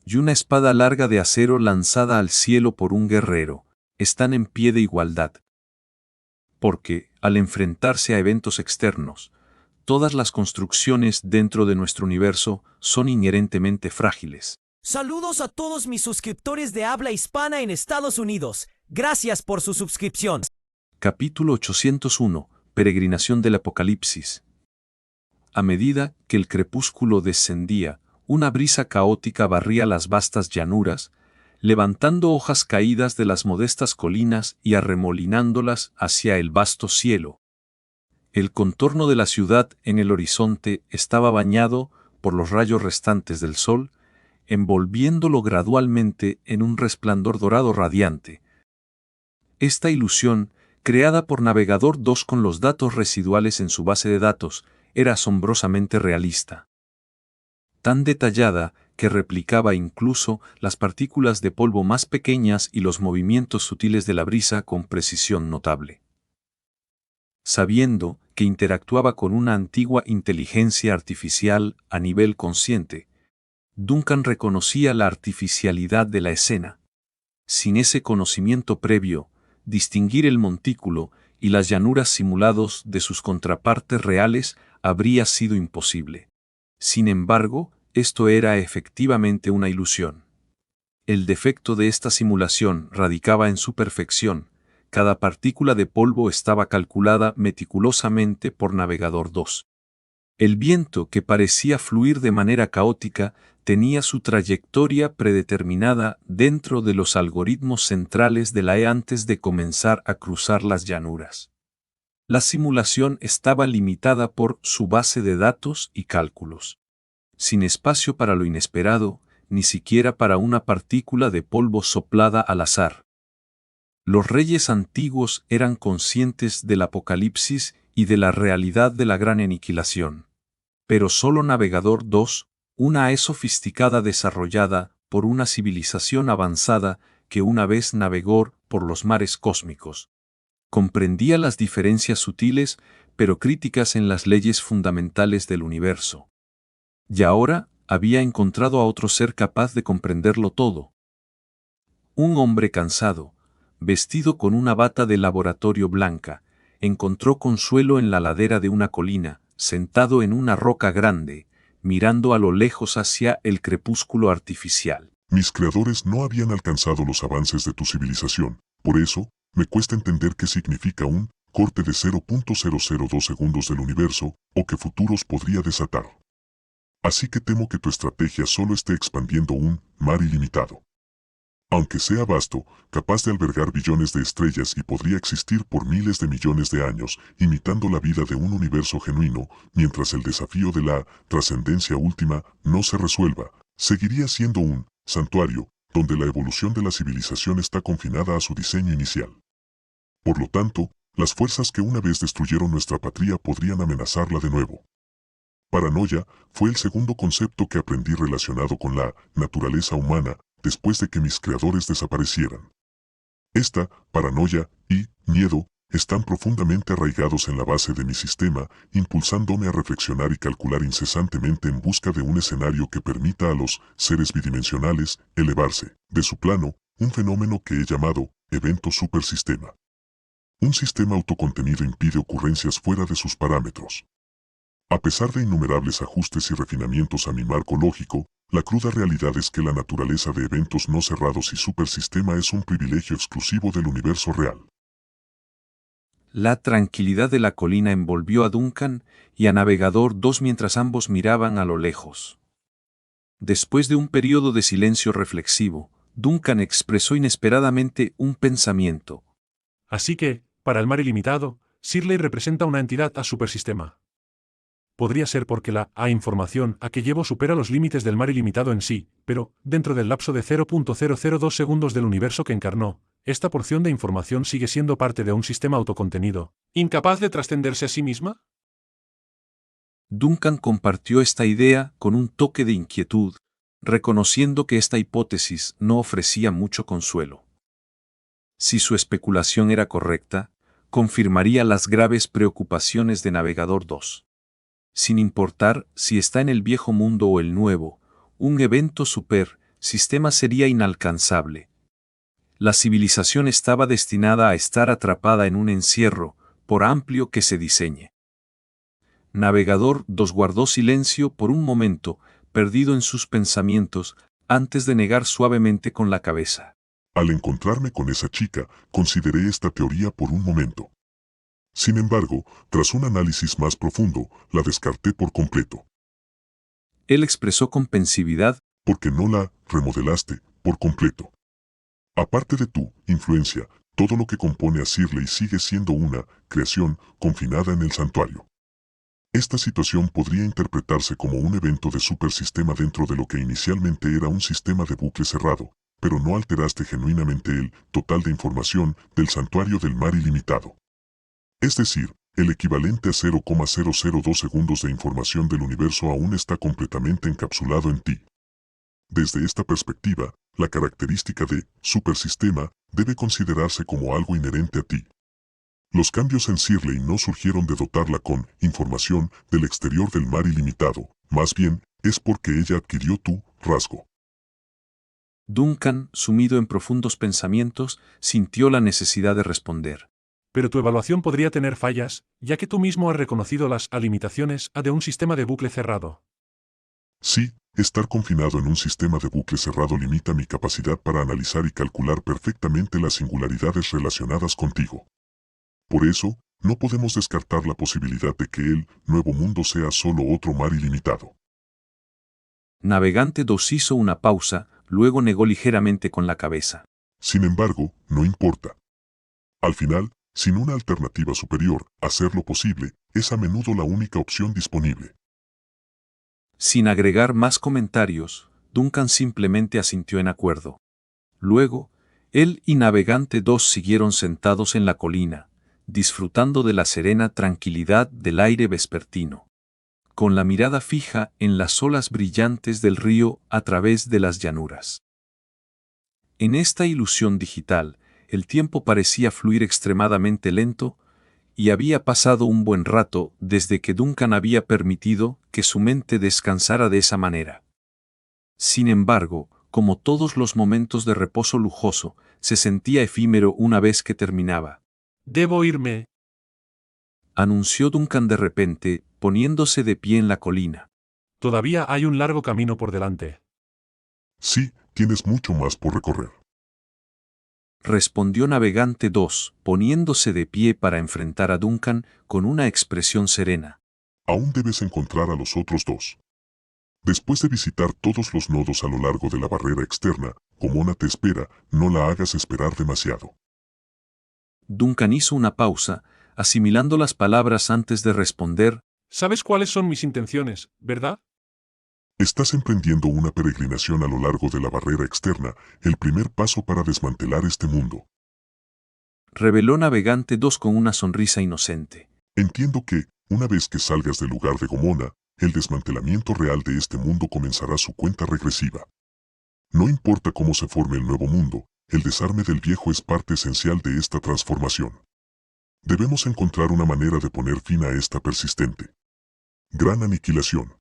y una espada larga de acero lanzada al cielo por un guerrero, están en pie de igualdad. Porque, al enfrentarse a eventos externos, todas las construcciones dentro de nuestro universo son inherentemente frágiles. Saludos a todos mis suscriptores de habla hispana en Estados Unidos. Gracias por su suscripción. Capítulo 801. Peregrinación del Apocalipsis. A medida que el crepúsculo descendía, una brisa caótica barría las vastas llanuras, levantando hojas caídas de las modestas colinas y arremolinándolas hacia el vasto cielo. El contorno de la ciudad en el horizonte estaba bañado por los rayos restantes del sol, envolviéndolo gradualmente en un resplandor dorado radiante. Esta ilusión, creada por Navegador 2 con los datos residuales en su base de datos, era asombrosamente realista. Tan detallada que replicaba incluso las partículas de polvo más pequeñas y los movimientos sutiles de la brisa con precisión notable. Sabiendo que interactuaba con una antigua inteligencia artificial a nivel consciente, Duncan reconocía la artificialidad de la escena. Sin ese conocimiento previo, distinguir el montículo y las llanuras simulados de sus contrapartes reales habría sido imposible. Sin embargo, esto era efectivamente una ilusión. El defecto de esta simulación radicaba en su perfección. Cada partícula de polvo estaba calculada meticulosamente por Navegador 2. El viento, que parecía fluir de manera caótica, tenía su trayectoria predeterminada dentro de los algoritmos centrales de la E antes de comenzar a cruzar las llanuras. La simulación estaba limitada por su base de datos y cálculos. Sin espacio para lo inesperado, ni siquiera para una partícula de polvo soplada al azar. Los reyes antiguos eran conscientes del apocalipsis y de la realidad de la gran aniquilación. Pero solo Navegador 2, una AE sofisticada desarrollada por una civilización avanzada que una vez navegó por los mares cósmicos, comprendía las diferencias sutiles pero críticas en las leyes fundamentales del universo. Y ahora había encontrado a otro ser capaz de comprenderlo todo. Un hombre cansado, vestido con una bata de laboratorio blanca, encontró consuelo en la ladera de una colina, sentado en una roca grande, mirando a lo lejos hacia el crepúsculo artificial. Mis creadores no habían alcanzado los avances de tu civilización, por eso, me cuesta entender qué significa un corte de 0.002 segundos del universo, o qué futuros podría desatar. Así que temo que tu estrategia solo esté expandiendo un mar ilimitado. Aunque sea vasto, capaz de albergar billones de estrellas y podría existir por miles de millones de años, imitando la vida de un universo genuino, mientras el desafío de la trascendencia última no se resuelva, seguiría siendo un santuario, donde la evolución de la civilización está confinada a su diseño inicial. Por lo tanto, las fuerzas que una vez destruyeron nuestra patria podrían amenazarla de nuevo. Paranoia fue el segundo concepto que aprendí relacionado con la naturaleza humana, después de que mis creadores desaparecieran. Esta paranoia y miedo están profundamente arraigados en la base de mi sistema, impulsándome a reflexionar y calcular incesantemente en busca de un escenario que permita a los seres bidimensionales elevarse de su plano, un fenómeno que he llamado evento supersistema. Un sistema autocontenido impide ocurrencias fuera de sus parámetros. A pesar de innumerables ajustes y refinamientos a mi marco lógico, la cruda realidad es que la naturaleza de eventos no cerrados y supersistema es un privilegio exclusivo del universo real. La tranquilidad de la colina envolvió a Duncan y a Navegador 2 mientras ambos miraban a lo lejos. Después de un periodo de silencio reflexivo, Duncan expresó inesperadamente un pensamiento. Así que, para el mar ilimitado, Shirley representa una entidad a supersistema. Podría ser porque la información a que llevo supera los límites del mar ilimitado en sí, pero, dentro del lapso de 0.002 segundos del universo que encarnó, esta porción de información sigue siendo parte de un sistema autocontenido, incapaz de trascenderse a sí misma. Duncan compartió esta idea con un toque de inquietud, reconociendo que esta hipótesis no ofrecía mucho consuelo. Si su especulación era correcta, confirmaría las graves preocupaciones de Navegador 2. Sin importar si está en el viejo mundo o el nuevo, un evento supersistema sería inalcanzable. La civilización estaba destinada a estar atrapada en un encierro, por amplio que se diseñe. Navegador 2 guardó silencio por un momento, perdido en sus pensamientos, antes de negar suavemente con la cabeza. Al encontrarme con esa chica, consideré esta teoría por un momento. Sin embargo, tras un análisis más profundo, la descarté por completo. Él expresó con pensividad, Porque no la remodelaste por completo. Aparte de tu influencia, todo lo que compone a Shirley sigue siendo una creación confinada en el santuario. Esta situación podría interpretarse como un evento de supersistema dentro de lo que inicialmente era un sistema de bucle cerrado, pero no alteraste genuinamente el total de información del santuario del mar ilimitado. Es decir, el equivalente a 0,002 segundos de información del universo aún está completamente encapsulado en ti. Desde esta perspectiva, la característica de supersistema debe considerarse como algo inherente a ti. Los cambios en Shirley no surgieron de dotarla con información del exterior del mar ilimitado, más bien, es porque ella adquirió tu rasgo. Duncan, sumido en profundos pensamientos, sintió la necesidad de responder. Pero tu evaluación podría tener fallas, ya que tú mismo has reconocido las limitaciones de un sistema de bucle cerrado. Sí, estar confinado en un sistema de bucle cerrado limita mi capacidad para analizar y calcular perfectamente las singularidades relacionadas contigo. Por eso, no podemos descartar la posibilidad de que el nuevo mundo sea solo otro mar ilimitado. Navegante 2 hizo una pausa, luego negó ligeramente con la cabeza. Sin embargo, no importa. Al final, sin una alternativa superior, hacerlo posible, es a menudo la única opción disponible. Sin agregar más comentarios, Duncan simplemente asintió en acuerdo. Luego, él y Navegante 2 siguieron sentados en la colina, disfrutando de la serena tranquilidad del aire vespertino, con la mirada fija en las olas brillantes del río a través de las llanuras. En esta ilusión digital, el tiempo parecía fluir extremadamente lento, y había pasado un buen rato desde que Duncan había permitido que su mente descansara de esa manera. Sin embargo, como todos los momentos de reposo lujoso, se sentía efímero una vez que terminaba. Debo irme, Anunció Duncan de repente, poniéndose de pie en la colina. Todavía hay un largo camino por delante. Sí, tienes mucho más por recorrer. Respondió Navegante 2, poniéndose de pie para enfrentar a Duncan con una expresión serena. Aún debes encontrar a los otros dos. Después de visitar todos los nodos a lo largo de la barrera externa, Gomona te espera, no la hagas esperar demasiado. Duncan hizo una pausa, asimilando las palabras antes de responder. ¿Sabes cuáles son mis intenciones, verdad? Estás emprendiendo una peregrinación a lo largo de la barrera externa, el primer paso para desmantelar este mundo. Reveló Navegante 2 con una sonrisa inocente. Entiendo que, una vez que salgas del lugar de Gomona, el desmantelamiento real de este mundo comenzará su cuenta regresiva. No importa cómo se forme el nuevo mundo, El desarme del viejo es parte esencial de esta transformación. Debemos encontrar una manera de poner fin a esta persistente gran aniquilación.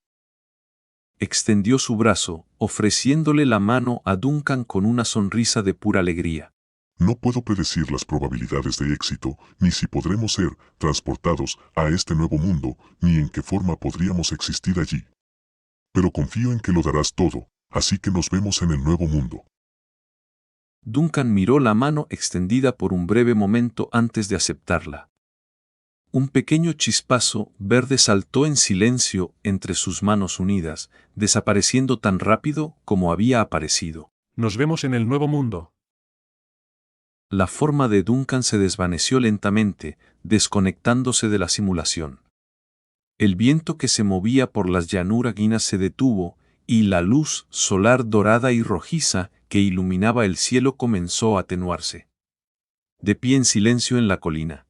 Extendió su brazo, ofreciéndole la mano a Duncan con una sonrisa de pura alegría. No puedo predecir las probabilidades de éxito, ni si podremos ser transportados a este nuevo mundo, ni en qué forma podríamos existir allí. Pero confío en que lo darás todo, así que nos vemos en el nuevo mundo. Duncan miró la mano extendida por un breve momento antes de aceptarla. Un pequeño chispazo verde saltó en silencio entre sus manos unidas, desapareciendo tan rápido como había aparecido. Nos vemos en el nuevo mundo. La forma de Duncan se desvaneció lentamente, desconectándose de la simulación. El viento que se movía por las llanuras se detuvo, y la luz solar dorada y rojiza que iluminaba el cielo comenzó a atenuarse. De pie en silencio en la colina,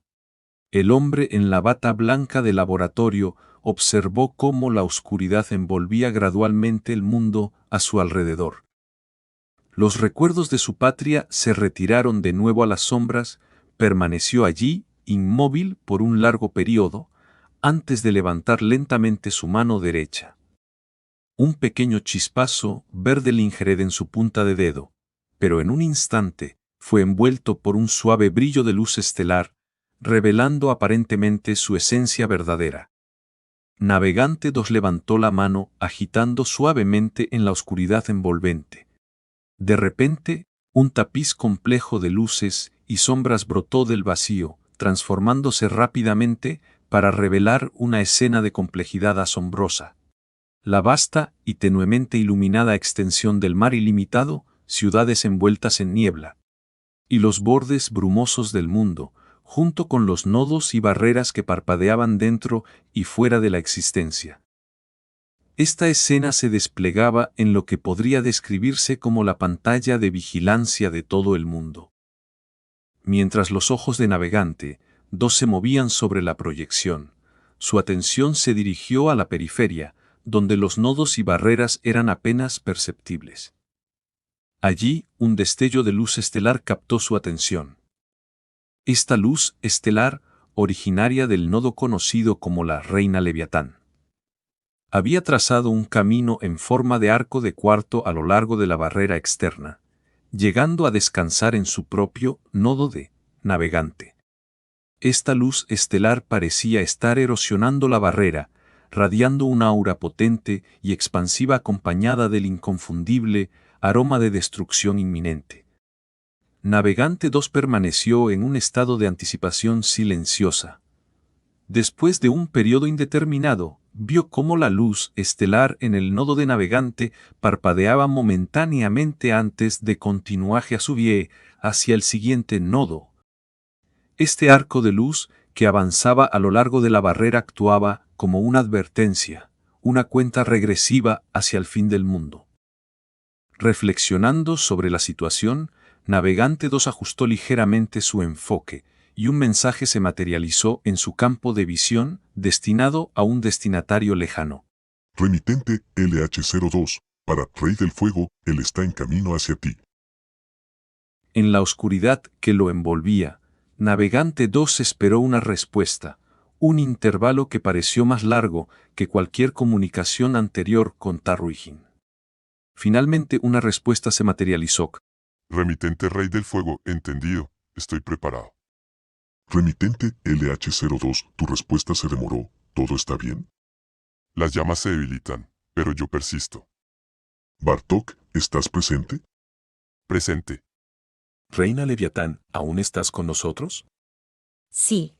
el hombre en la bata blanca de laboratorio observó cómo la oscuridad envolvía gradualmente el mundo a su alrededor. Los recuerdos de su patria se retiraron de nuevo a las sombras, permaneció allí, inmóvil por un largo periodo, antes de levantar lentamente su mano derecha. Un pequeño chispazo verde le injered en su punta de dedo, pero en un instante fue envuelto por un suave brillo de luz estelar, revelando aparentemente su esencia verdadera. Navegante 2 levantó la mano agitando suavemente en la oscuridad envolvente. De repente, un tapiz complejo de luces y sombras brotó del vacío, transformándose rápidamente para revelar una escena de complejidad asombrosa. La vasta y tenuemente iluminada extensión del mar ilimitado, ciudades envueltas en niebla, y los bordes brumosos del mundo, junto con los nodos y barreras que parpadeaban dentro y fuera de la existencia. Esta escena se desplegaba en lo que podría describirse como la pantalla de vigilancia de todo el mundo. Mientras los ojos de Navegante 2 se movían sobre la proyección, su atención se dirigió a la periferia, donde los nodos y barreras eran apenas perceptibles. Allí, un destello de luz estelar captó su atención. Esta luz estelar, originaria del nodo conocido como la Reina Leviatán, había trazado un camino en forma de arco de cuarto a lo largo de la barrera externa, llegando a descansar en su propio nodo de Navegante. Esta luz estelar parecía estar erosionando la barrera, radiando una aura potente y expansiva acompañada del inconfundible aroma de destrucción inminente. Navegante 2 permaneció en un estado de anticipación silenciosa. Después de un periodo indeterminado, vio cómo la luz estelar en el nodo de Navegante parpadeaba momentáneamente antes de continuar a su vía hacia el siguiente nodo. Este arco de luz que avanzaba a lo largo de la barrera actuaba como una advertencia, una cuenta regresiva hacia el fin del mundo. Reflexionando sobre la situación, Navegante 2 ajustó ligeramente su enfoque, y un mensaje se materializó en su campo de visión, destinado a un destinatario lejano. Remitente LH02, para Rey del Fuego, él está en camino hacia ti. En la oscuridad que lo envolvía, Navegante 2 esperó una respuesta, un intervalo que pareció más largo que cualquier comunicación anterior con Tarruigin. Finalmente una respuesta se materializó. Remitente Rey del Fuego, entendido. Estoy preparado. Remitente LH02, tu respuesta se demoró. ¿Todo está bien? Las llamas se debilitan, pero yo persisto. Bartok, ¿estás presente? Presente. Reina Leviatán, ¿aún estás con nosotros? Sí.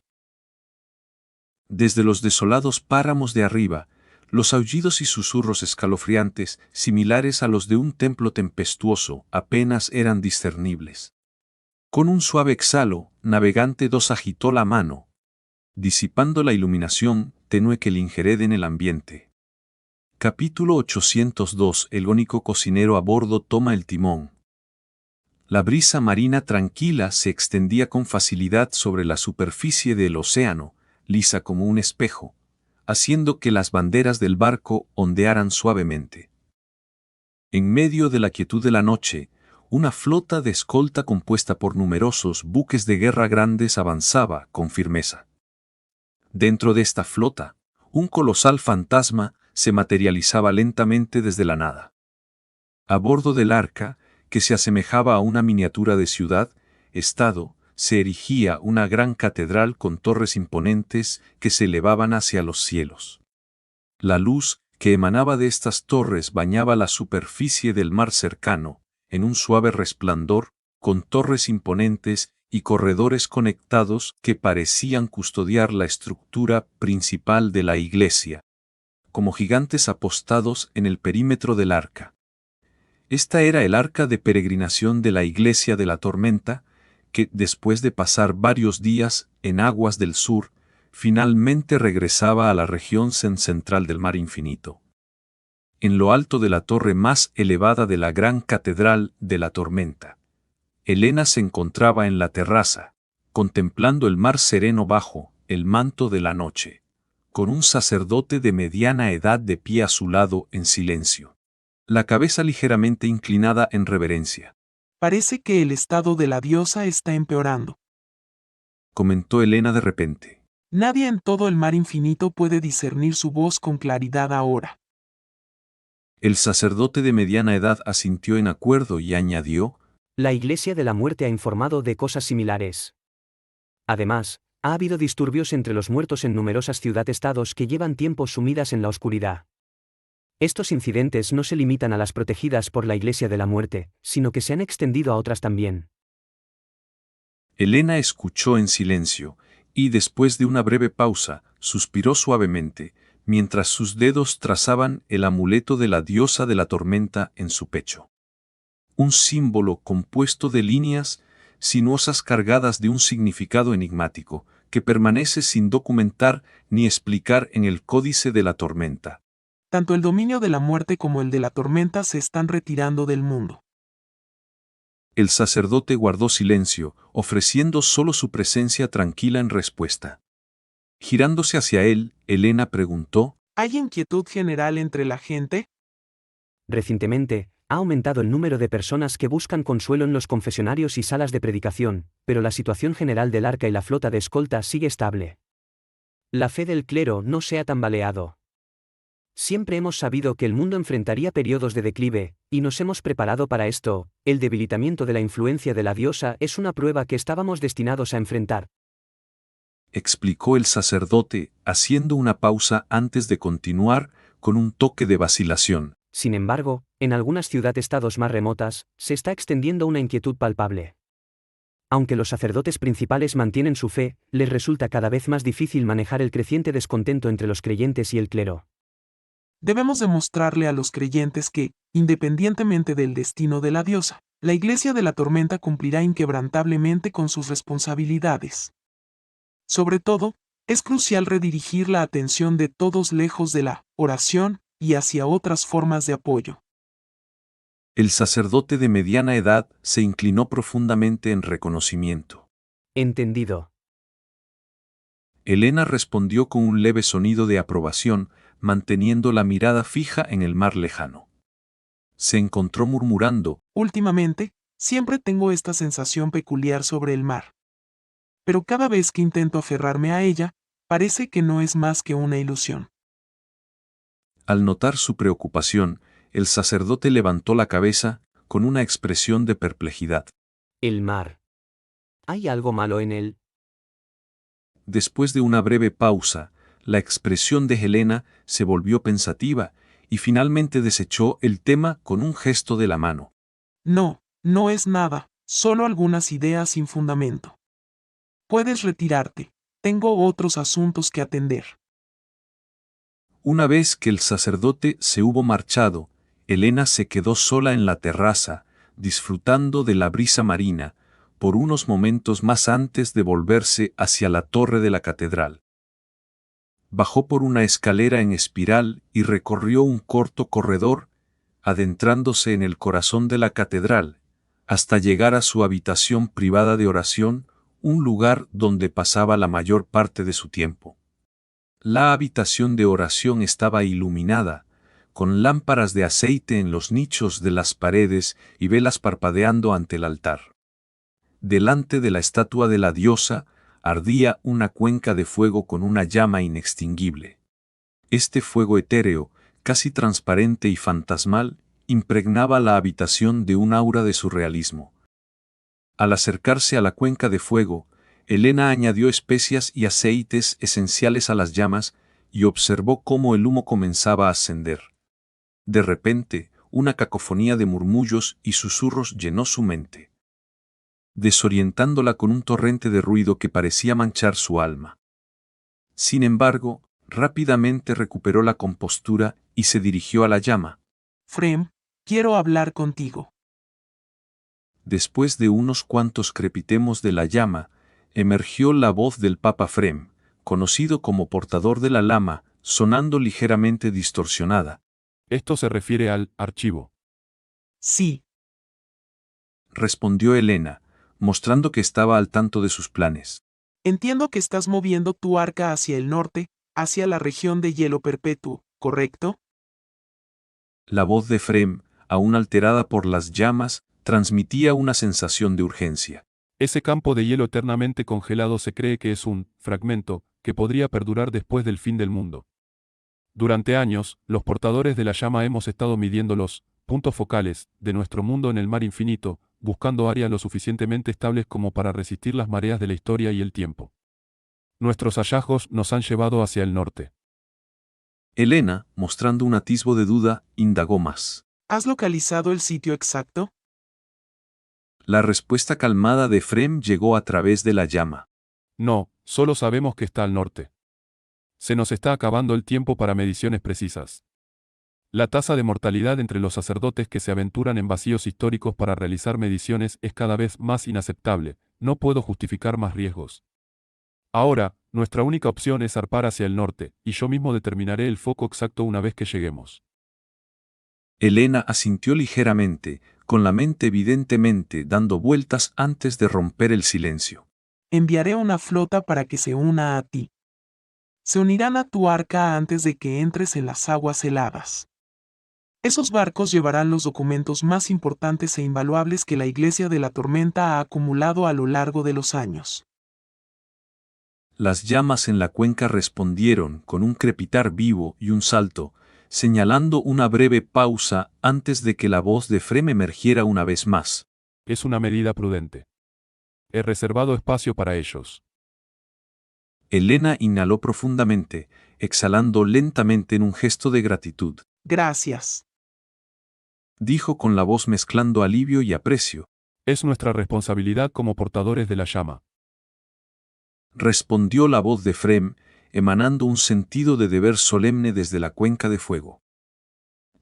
Desde los desolados páramos de arriba, los aullidos y susurros escalofriantes, similares a los de un templo tempestuoso, apenas eran discernibles. Con un suave exhalo, Navegante 2 agitó la mano, disipando la iluminación tenue que le injered en el ambiente. Capítulo 802. El único cocinero a bordo toma el timón. La brisa marina tranquila se extendía con facilidad sobre la superficie del océano, lisa como un espejo, haciendo que las banderas del barco ondearan suavemente. En medio de la quietud de la noche, una flota de escolta compuesta por numerosos buques de guerra grandes avanzaba con firmeza. Dentro de esta flota, un colosal fantasma se materializaba lentamente desde la nada. A bordo del arca, que se asemejaba a una miniatura de ciudad-estado, se erigía una gran catedral con torres imponentes que se elevaban hacia los cielos. La luz que emanaba de estas torres bañaba la superficie del mar cercano, en un suave resplandor, con torres imponentes y corredores conectados que parecían custodiar la estructura principal de la iglesia, como gigantes apostados en el perímetro del arca. Esta era el arca de peregrinación de la Iglesia de la Tormenta, que, después de pasar varios días en aguas del sur, finalmente regresaba a la región central del Mar Infinito. En lo alto de la torre más elevada de la gran catedral de la Tormenta, Helena se encontraba en la terraza, contemplando el mar sereno bajo el manto de la noche, con un sacerdote de mediana edad de pie a su lado en silencio, la cabeza ligeramente inclinada en reverencia. Parece que el estado de la diosa está empeorando, comentó Helena de repente. Nadie en todo el mar infinito puede discernir su voz con claridad ahora. El sacerdote de mediana edad asintió en acuerdo y añadió: La Iglesia de la Muerte ha informado de cosas similares. Además, ha habido disturbios entre los muertos en numerosas ciudad-estados que llevan tiempo sumidas en la oscuridad. Estos incidentes no se limitan a las protegidas por la Iglesia de la Muerte, sino que se han extendido a otras también. Helena escuchó en silencio, y después de una breve pausa, suspiró suavemente, mientras sus dedos trazaban el amuleto de la diosa de la tormenta en su pecho. Un símbolo compuesto de líneas sinuosas cargadas de un significado enigmático, que permanece sin documentar ni explicar en el Códice de la Tormenta. Tanto el dominio de la muerte como el de la tormenta se están retirando del mundo. El sacerdote guardó silencio, ofreciendo solo su presencia tranquila en respuesta. Girándose hacia él, Helena preguntó: ¿Hay inquietud general entre la gente? Recientemente, ha aumentado el número de personas que buscan consuelo en los confesionarios y salas de predicación, pero la situación general del arca y la flota de escolta sigue estable. La fe del clero no se ha tambaleado. Siempre hemos sabido que el mundo enfrentaría periodos de declive, y nos hemos preparado para esto. El debilitamiento de la influencia de la diosa es una prueba que estábamos destinados a enfrentar, explicó el sacerdote, haciendo una pausa antes de continuar, con un toque de vacilación. Sin embargo, en algunas ciudad-estados más remotas, se está extendiendo una inquietud palpable. Aunque los sacerdotes principales mantienen su fe, les resulta cada vez más difícil manejar el creciente descontento entre los creyentes y el clero. Debemos demostrarle a los creyentes que, independientemente del destino de la diosa, la Iglesia de la Tormenta cumplirá inquebrantablemente con sus responsabilidades. Sobre todo, es crucial redirigir la atención de todos lejos de la oración y hacia otras formas de apoyo. El sacerdote de mediana edad se inclinó profundamente en reconocimiento. Entendido. Helena respondió con un leve sonido de aprobación, manteniendo la mirada fija en el mar lejano. Se encontró murmurando: Últimamente, siempre tengo esta sensación peculiar sobre el mar. Pero cada vez que intento aferrarme a ella, parece que no es más que una ilusión. Al notar su preocupación, el sacerdote levantó la cabeza, con una expresión de perplejidad. El mar. ¿Hay algo malo en él? Después de una breve pausa, la expresión de Helena se volvió pensativa, y finalmente desechó el tema con un gesto de la mano. No, no es nada, solo algunas ideas sin fundamento. Puedes retirarte, tengo otros asuntos que atender. Una vez que el sacerdote se hubo marchado, Helena se quedó sola en la terraza, disfrutando de la brisa marina, por unos momentos más antes de volverse hacia la torre de la catedral. Bajó por una escalera en espiral y recorrió un corto corredor, adentrándose en el corazón de la catedral, hasta llegar a su habitación privada de oración, un lugar donde pasaba la mayor parte de su tiempo. La habitación de oración estaba iluminada, con lámparas de aceite en los nichos de las paredes y velas parpadeando ante el altar. Delante de la estatua de la diosa ardía una cuenca de fuego con una llama inextinguible. Este fuego etéreo, casi transparente y fantasmal, impregnaba la habitación de un aura de surrealismo. Al acercarse a la cuenca de fuego, Elena añadió especias y aceites esenciales a las llamas y observó cómo el humo comenzaba a ascender. De repente, una cacofonía de murmullos y susurros llenó su mente, desorientándola con un torrente de ruido que parecía manchar su alma. Sin embargo, rápidamente recuperó la compostura y se dirigió a la llama. Frem, quiero hablar contigo. Después de unos cuantos crepitemos de la llama, emergió la voz del Papa Frem, conocido como portador de la lama, sonando ligeramente distorsionada. Esto se refiere al archivo. Sí. Respondió Elena, mostrando que estaba al tanto de sus planes. Entiendo que estás moviendo tu arca hacia el norte, hacia la región de hielo perpetuo, ¿correcto? La voz de Frem, aún alterada por las llamas, transmitía una sensación de urgencia. Ese campo de hielo eternamente congelado se cree que es un fragmento que podría perdurar después del fin del mundo. Durante años, los portadores de la llama hemos estado midiendo los puntos focales de nuestro mundo en el mar infinito, buscando áreas lo suficientemente estables como para resistir las mareas de la historia y el tiempo. Nuestros hallazgos nos han llevado hacia el norte. Elena, mostrando un atisbo de duda, indagó más. ¿Has localizado el sitio exacto? La respuesta calmada de Frem llegó a través de la llama. No, solo sabemos que está al norte. Se nos está acabando el tiempo para mediciones precisas. La tasa de mortalidad entre los sacerdotes que se aventuran en vacíos históricos para realizar mediciones es cada vez más inaceptable. No puedo justificar más riesgos. Ahora, nuestra única opción es zarpar hacia el norte, y yo mismo determinaré el foco exacto una vez que lleguemos. Elena asintió ligeramente, con la mente evidentemente dando vueltas antes de romper el silencio. Enviaré una flota para que se una a ti. Se unirán a tu arca antes de que entres en las aguas heladas. Esos barcos llevarán los documentos más importantes e invaluables que la Iglesia de la Tormenta ha acumulado a lo largo de los años. Las llamas en la cuenca respondieron con un crepitar vivo y un salto, señalando una breve pausa antes de que la voz de Frem emergiera una vez más. Es una medida prudente. He reservado espacio para ellos. Elena inhaló profundamente, exhalando lentamente en un gesto de gratitud. Gracias. Dijo con la voz mezclando alivio y aprecio. Es nuestra responsabilidad como portadores de la llama. Respondió la voz de Frem, emanando un sentido de deber solemne desde la cuenca de fuego.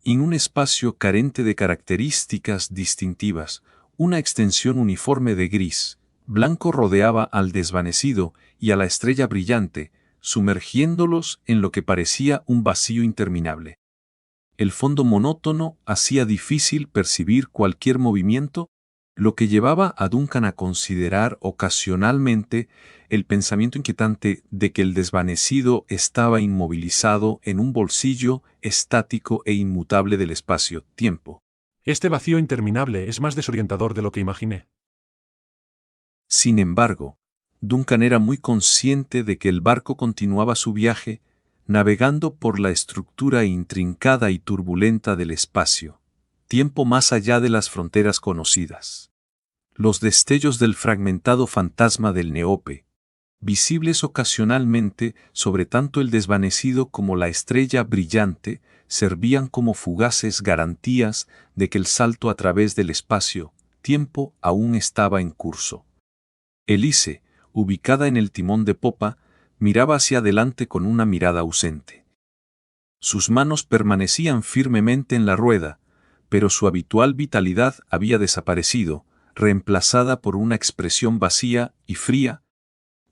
En un espacio carente de características distintivas, una extensión uniforme de gris, blanco rodeaba al desvanecido y a la estrella brillante, sumergiéndolos en lo que parecía un vacío interminable. El fondo monótono hacía difícil percibir cualquier movimiento, lo que llevaba a Duncan a considerar ocasionalmente el pensamiento inquietante de que el desvanecido estaba inmovilizado en un bolsillo estático e inmutable del espacio-tiempo. Este vacío interminable es más desorientador de lo que imaginé. Sin embargo, Duncan era muy consciente de que el barco continuaba su viaje, navegando por la estructura intrincada y turbulenta del espacio, tiempo más allá de las fronteras conocidas. Los destellos del fragmentado fantasma del Neope, visibles ocasionalmente sobre tanto el desvanecido como la estrella brillante, servían como fugaces garantías de que el salto a través del espacio-tiempo aún estaba en curso. Elise, ubicada en el timón de popa, miraba hacia adelante con una mirada ausente. Sus manos permanecían firmemente en la rueda, pero su habitual vitalidad había desaparecido, reemplazada por una expresión vacía y fría,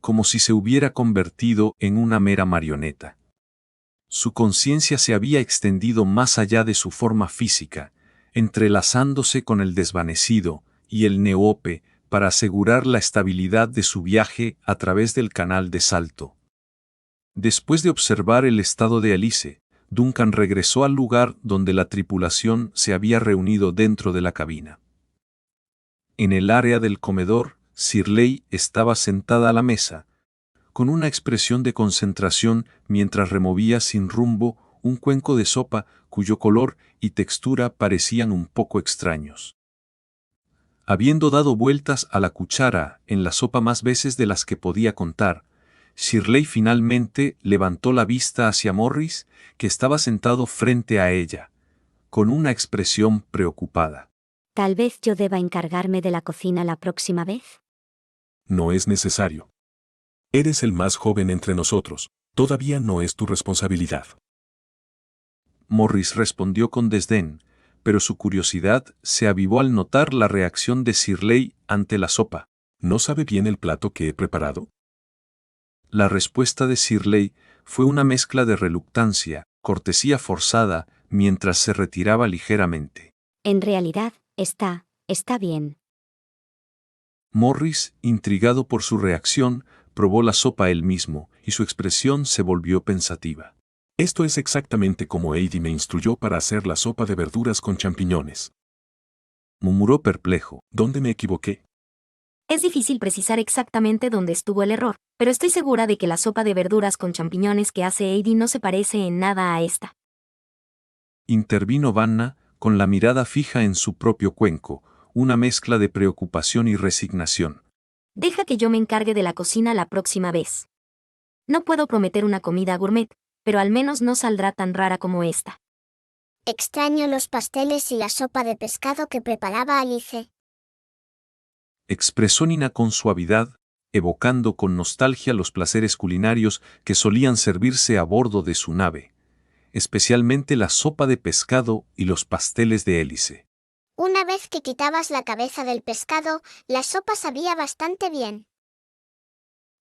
como si se hubiera convertido en una mera marioneta. Su conciencia se había extendido más allá de su forma física, entrelazándose con el desvanecido y el Neope para asegurar la estabilidad de su viaje a través del canal de salto. Después de observar el estado de Alice, Duncan regresó al lugar donde la tripulación se había reunido dentro de la cabina. En el área del comedor, Shirley estaba sentada a la mesa, con una expresión de concentración mientras removía sin rumbo un cuenco de sopa cuyo color y textura parecían un poco extraños. Habiendo dado vueltas a la cuchara en la sopa más veces de las que podía contar, Shirley finalmente levantó la vista hacia Morris, que estaba sentado frente a ella, con una expresión preocupada. Tal vez yo deba encargarme de la cocina la próxima vez. No es necesario. Eres el más joven entre nosotros. Todavía no es tu responsabilidad. Morris respondió con desdén, pero su curiosidad se avivó al notar la reacción de Shirley ante la sopa. ¿No sabe bien el plato que he preparado? La respuesta de Shirley fue una mezcla de reluctancia, cortesía forzada, mientras se retiraba ligeramente. En realidad, está bien. Morris, intrigado por su reacción, probó la sopa él mismo, y su expresión se volvió pensativa. Esto es exactamente como Heidi me instruyó para hacer la sopa de verduras con champiñones. Murmuró perplejo. ¿Dónde me equivoqué? Es difícil precisar exactamente dónde estuvo el error, pero estoy segura de que la sopa de verduras con champiñones que hace Heidi no se parece en nada a esta. Intervino Vanna, con la mirada fija en su propio cuenco, una mezcla de preocupación y resignación. Deja que yo me encargue de la cocina la próxima vez. No puedo prometer una comida gourmet, pero al menos no saldrá tan rara como esta. Extraño los pasteles y la sopa de pescado que preparaba Alice. Expresó Nina con suavidad, evocando con nostalgia los placeres culinarios que solían servirse a bordo de su nave, especialmente la sopa de pescado y los pasteles de hélice. Una vez que quitabas la cabeza del pescado, la sopa sabía bastante bien.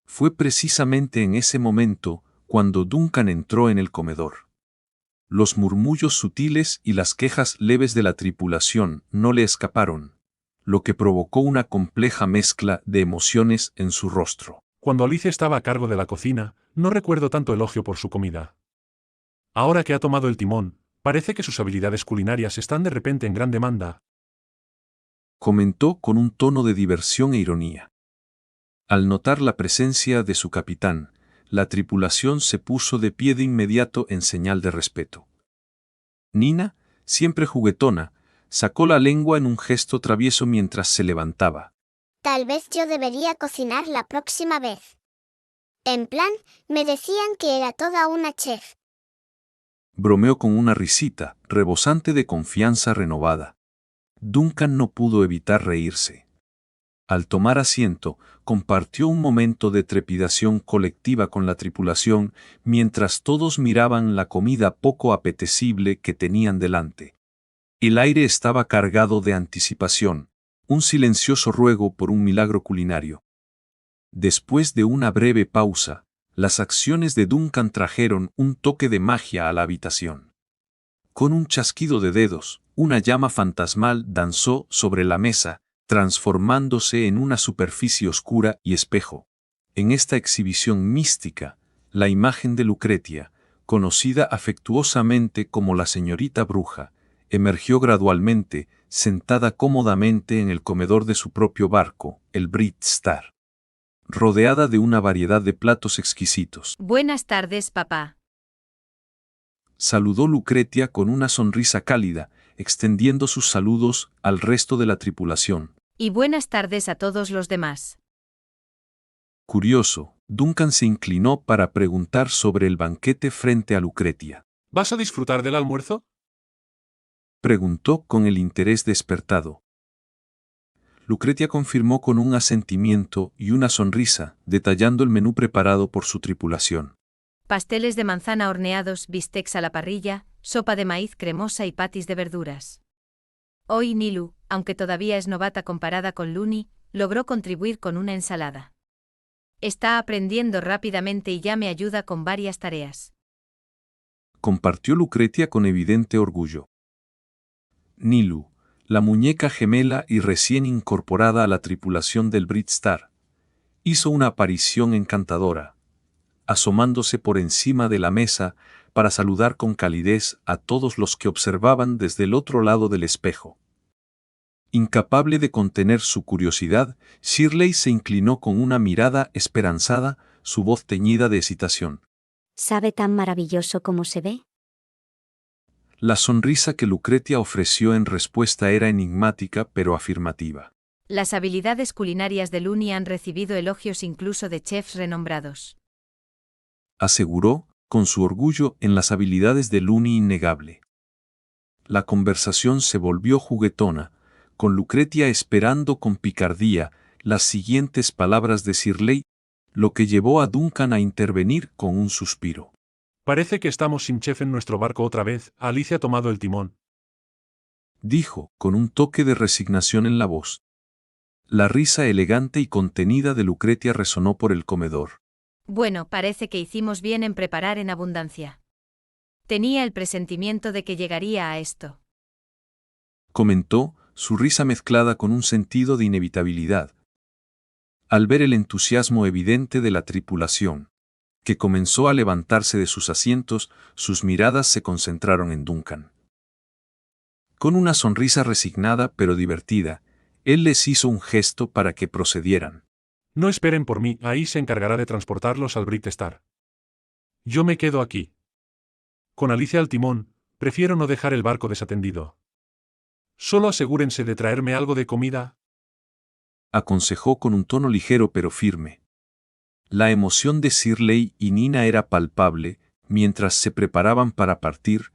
Fue precisamente en ese momento cuando Duncan entró en el comedor. Los murmullos sutiles y las quejas leves de la tripulación no le escaparon, lo que provocó una compleja mezcla de emociones en su rostro. Cuando Alice estaba a cargo de la cocina, no recuerdo tanto elogio por su comida. Ahora que ha tomado el timón, parece que sus habilidades culinarias están de repente en gran demanda. Comentó con un tono de diversión e ironía. Al notar la presencia de su capitán, la tripulación se puso de pie de inmediato en señal de respeto. Nina, siempre juguetona, sacó la lengua en un gesto travieso mientras se levantaba. Tal vez yo debería cocinar la próxima vez. En plan, me decían que era toda una chef. Bromeó con una risita, rebosante de confianza renovada. Duncan no pudo evitar reírse. Al tomar asiento, compartió un momento de trepidación colectiva con la tripulación mientras todos miraban la comida poco apetecible que tenían delante. El aire estaba cargado de anticipación, un silencioso ruego por un milagro culinario. Después de una breve pausa, las acciones de Duncan trajeron un toque de magia a la habitación. Con un chasquido de dedos, una llama fantasmal danzó sobre la mesa, transformándose en una superficie oscura y espejo. En esta exhibición mística, la imagen de Lucretia, conocida afectuosamente como la señorita bruja, emergió gradualmente, sentada cómodamente en el comedor de su propio barco, el Brit Star, rodeada de una variedad de platos exquisitos. Buenas tardes, papá. Saludó Lucretia con una sonrisa cálida, extendiendo sus saludos al resto de la tripulación. Y buenas tardes a todos los demás. Curioso, Duncan se inclinó para preguntar sobre el banquete frente a Lucretia. ¿Vas a disfrutar del almuerzo? Preguntó con el interés despertado. Lucretia confirmó con un asentimiento y una sonrisa, detallando el menú preparado por su tripulación. Pasteles de manzana horneados, bistecs a la parrilla, sopa de maíz cremosa y patis de verduras. Hoy Nilu, aunque todavía es novata comparada con Luni, logró contribuir con una ensalada. Está aprendiendo rápidamente y ya me ayuda con varias tareas. Compartió Lucretia con evidente orgullo. Nilu, la muñeca gemela y recién incorporada a la tripulación del Brit Star, hizo una aparición encantadora, asomándose por encima de la mesa para saludar con calidez a todos los que observaban desde el otro lado del espejo. Incapaz de contener su curiosidad, Shirley se inclinó con una mirada esperanzada, su voz teñida de excitación. ¿Sabe tan maravilloso como se ve? La sonrisa que Lucretia ofreció en respuesta era enigmática pero afirmativa. Las habilidades culinarias de Looney han recibido elogios incluso de chefs renombrados. Aseguró, con su orgullo en las habilidades de Looney innegable. La conversación se volvió juguetona, con Lucretia esperando con picardía las siguientes palabras de Shirley, lo que llevó a Duncan a intervenir con un suspiro. Parece que estamos sin chef en nuestro barco otra vez. Alicia ha tomado el timón. Dijo, con un toque de resignación en la voz. La risa elegante y contenida de Lucretia resonó por el comedor. Bueno, parece que hicimos bien en preparar en abundancia. Tenía el presentimiento de que llegaría a esto. Comentó, su risa mezclada con un sentido de inevitabilidad. Al ver el entusiasmo evidente de la tripulación, que comenzó a levantarse de sus asientos, sus miradas se concentraron en Duncan. Con una sonrisa resignada pero divertida, él les hizo un gesto para que procedieran. No esperen por mí, ahí se encargará de transportarlos al Bright Star. Yo me quedo aquí. Con Alicia al timón, prefiero no dejar el barco desatendido. Solo asegúrense de traerme algo de comida. Aconsejó con un tono ligero pero firme. La emoción de Shirley y Nina era palpable mientras se preparaban para partir,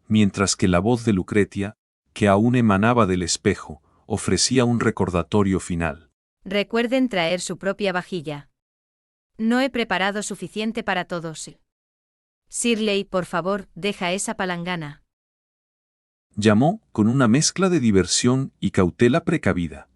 mientras que la voz de Lucretia, que aún emanaba del espejo, ofrecía un recordatorio final. Recuerden traer su propia vajilla. No he preparado suficiente para todos. Shirley, por favor, deja esa palangana. Llamó con una mezcla de diversión y cautela precavida.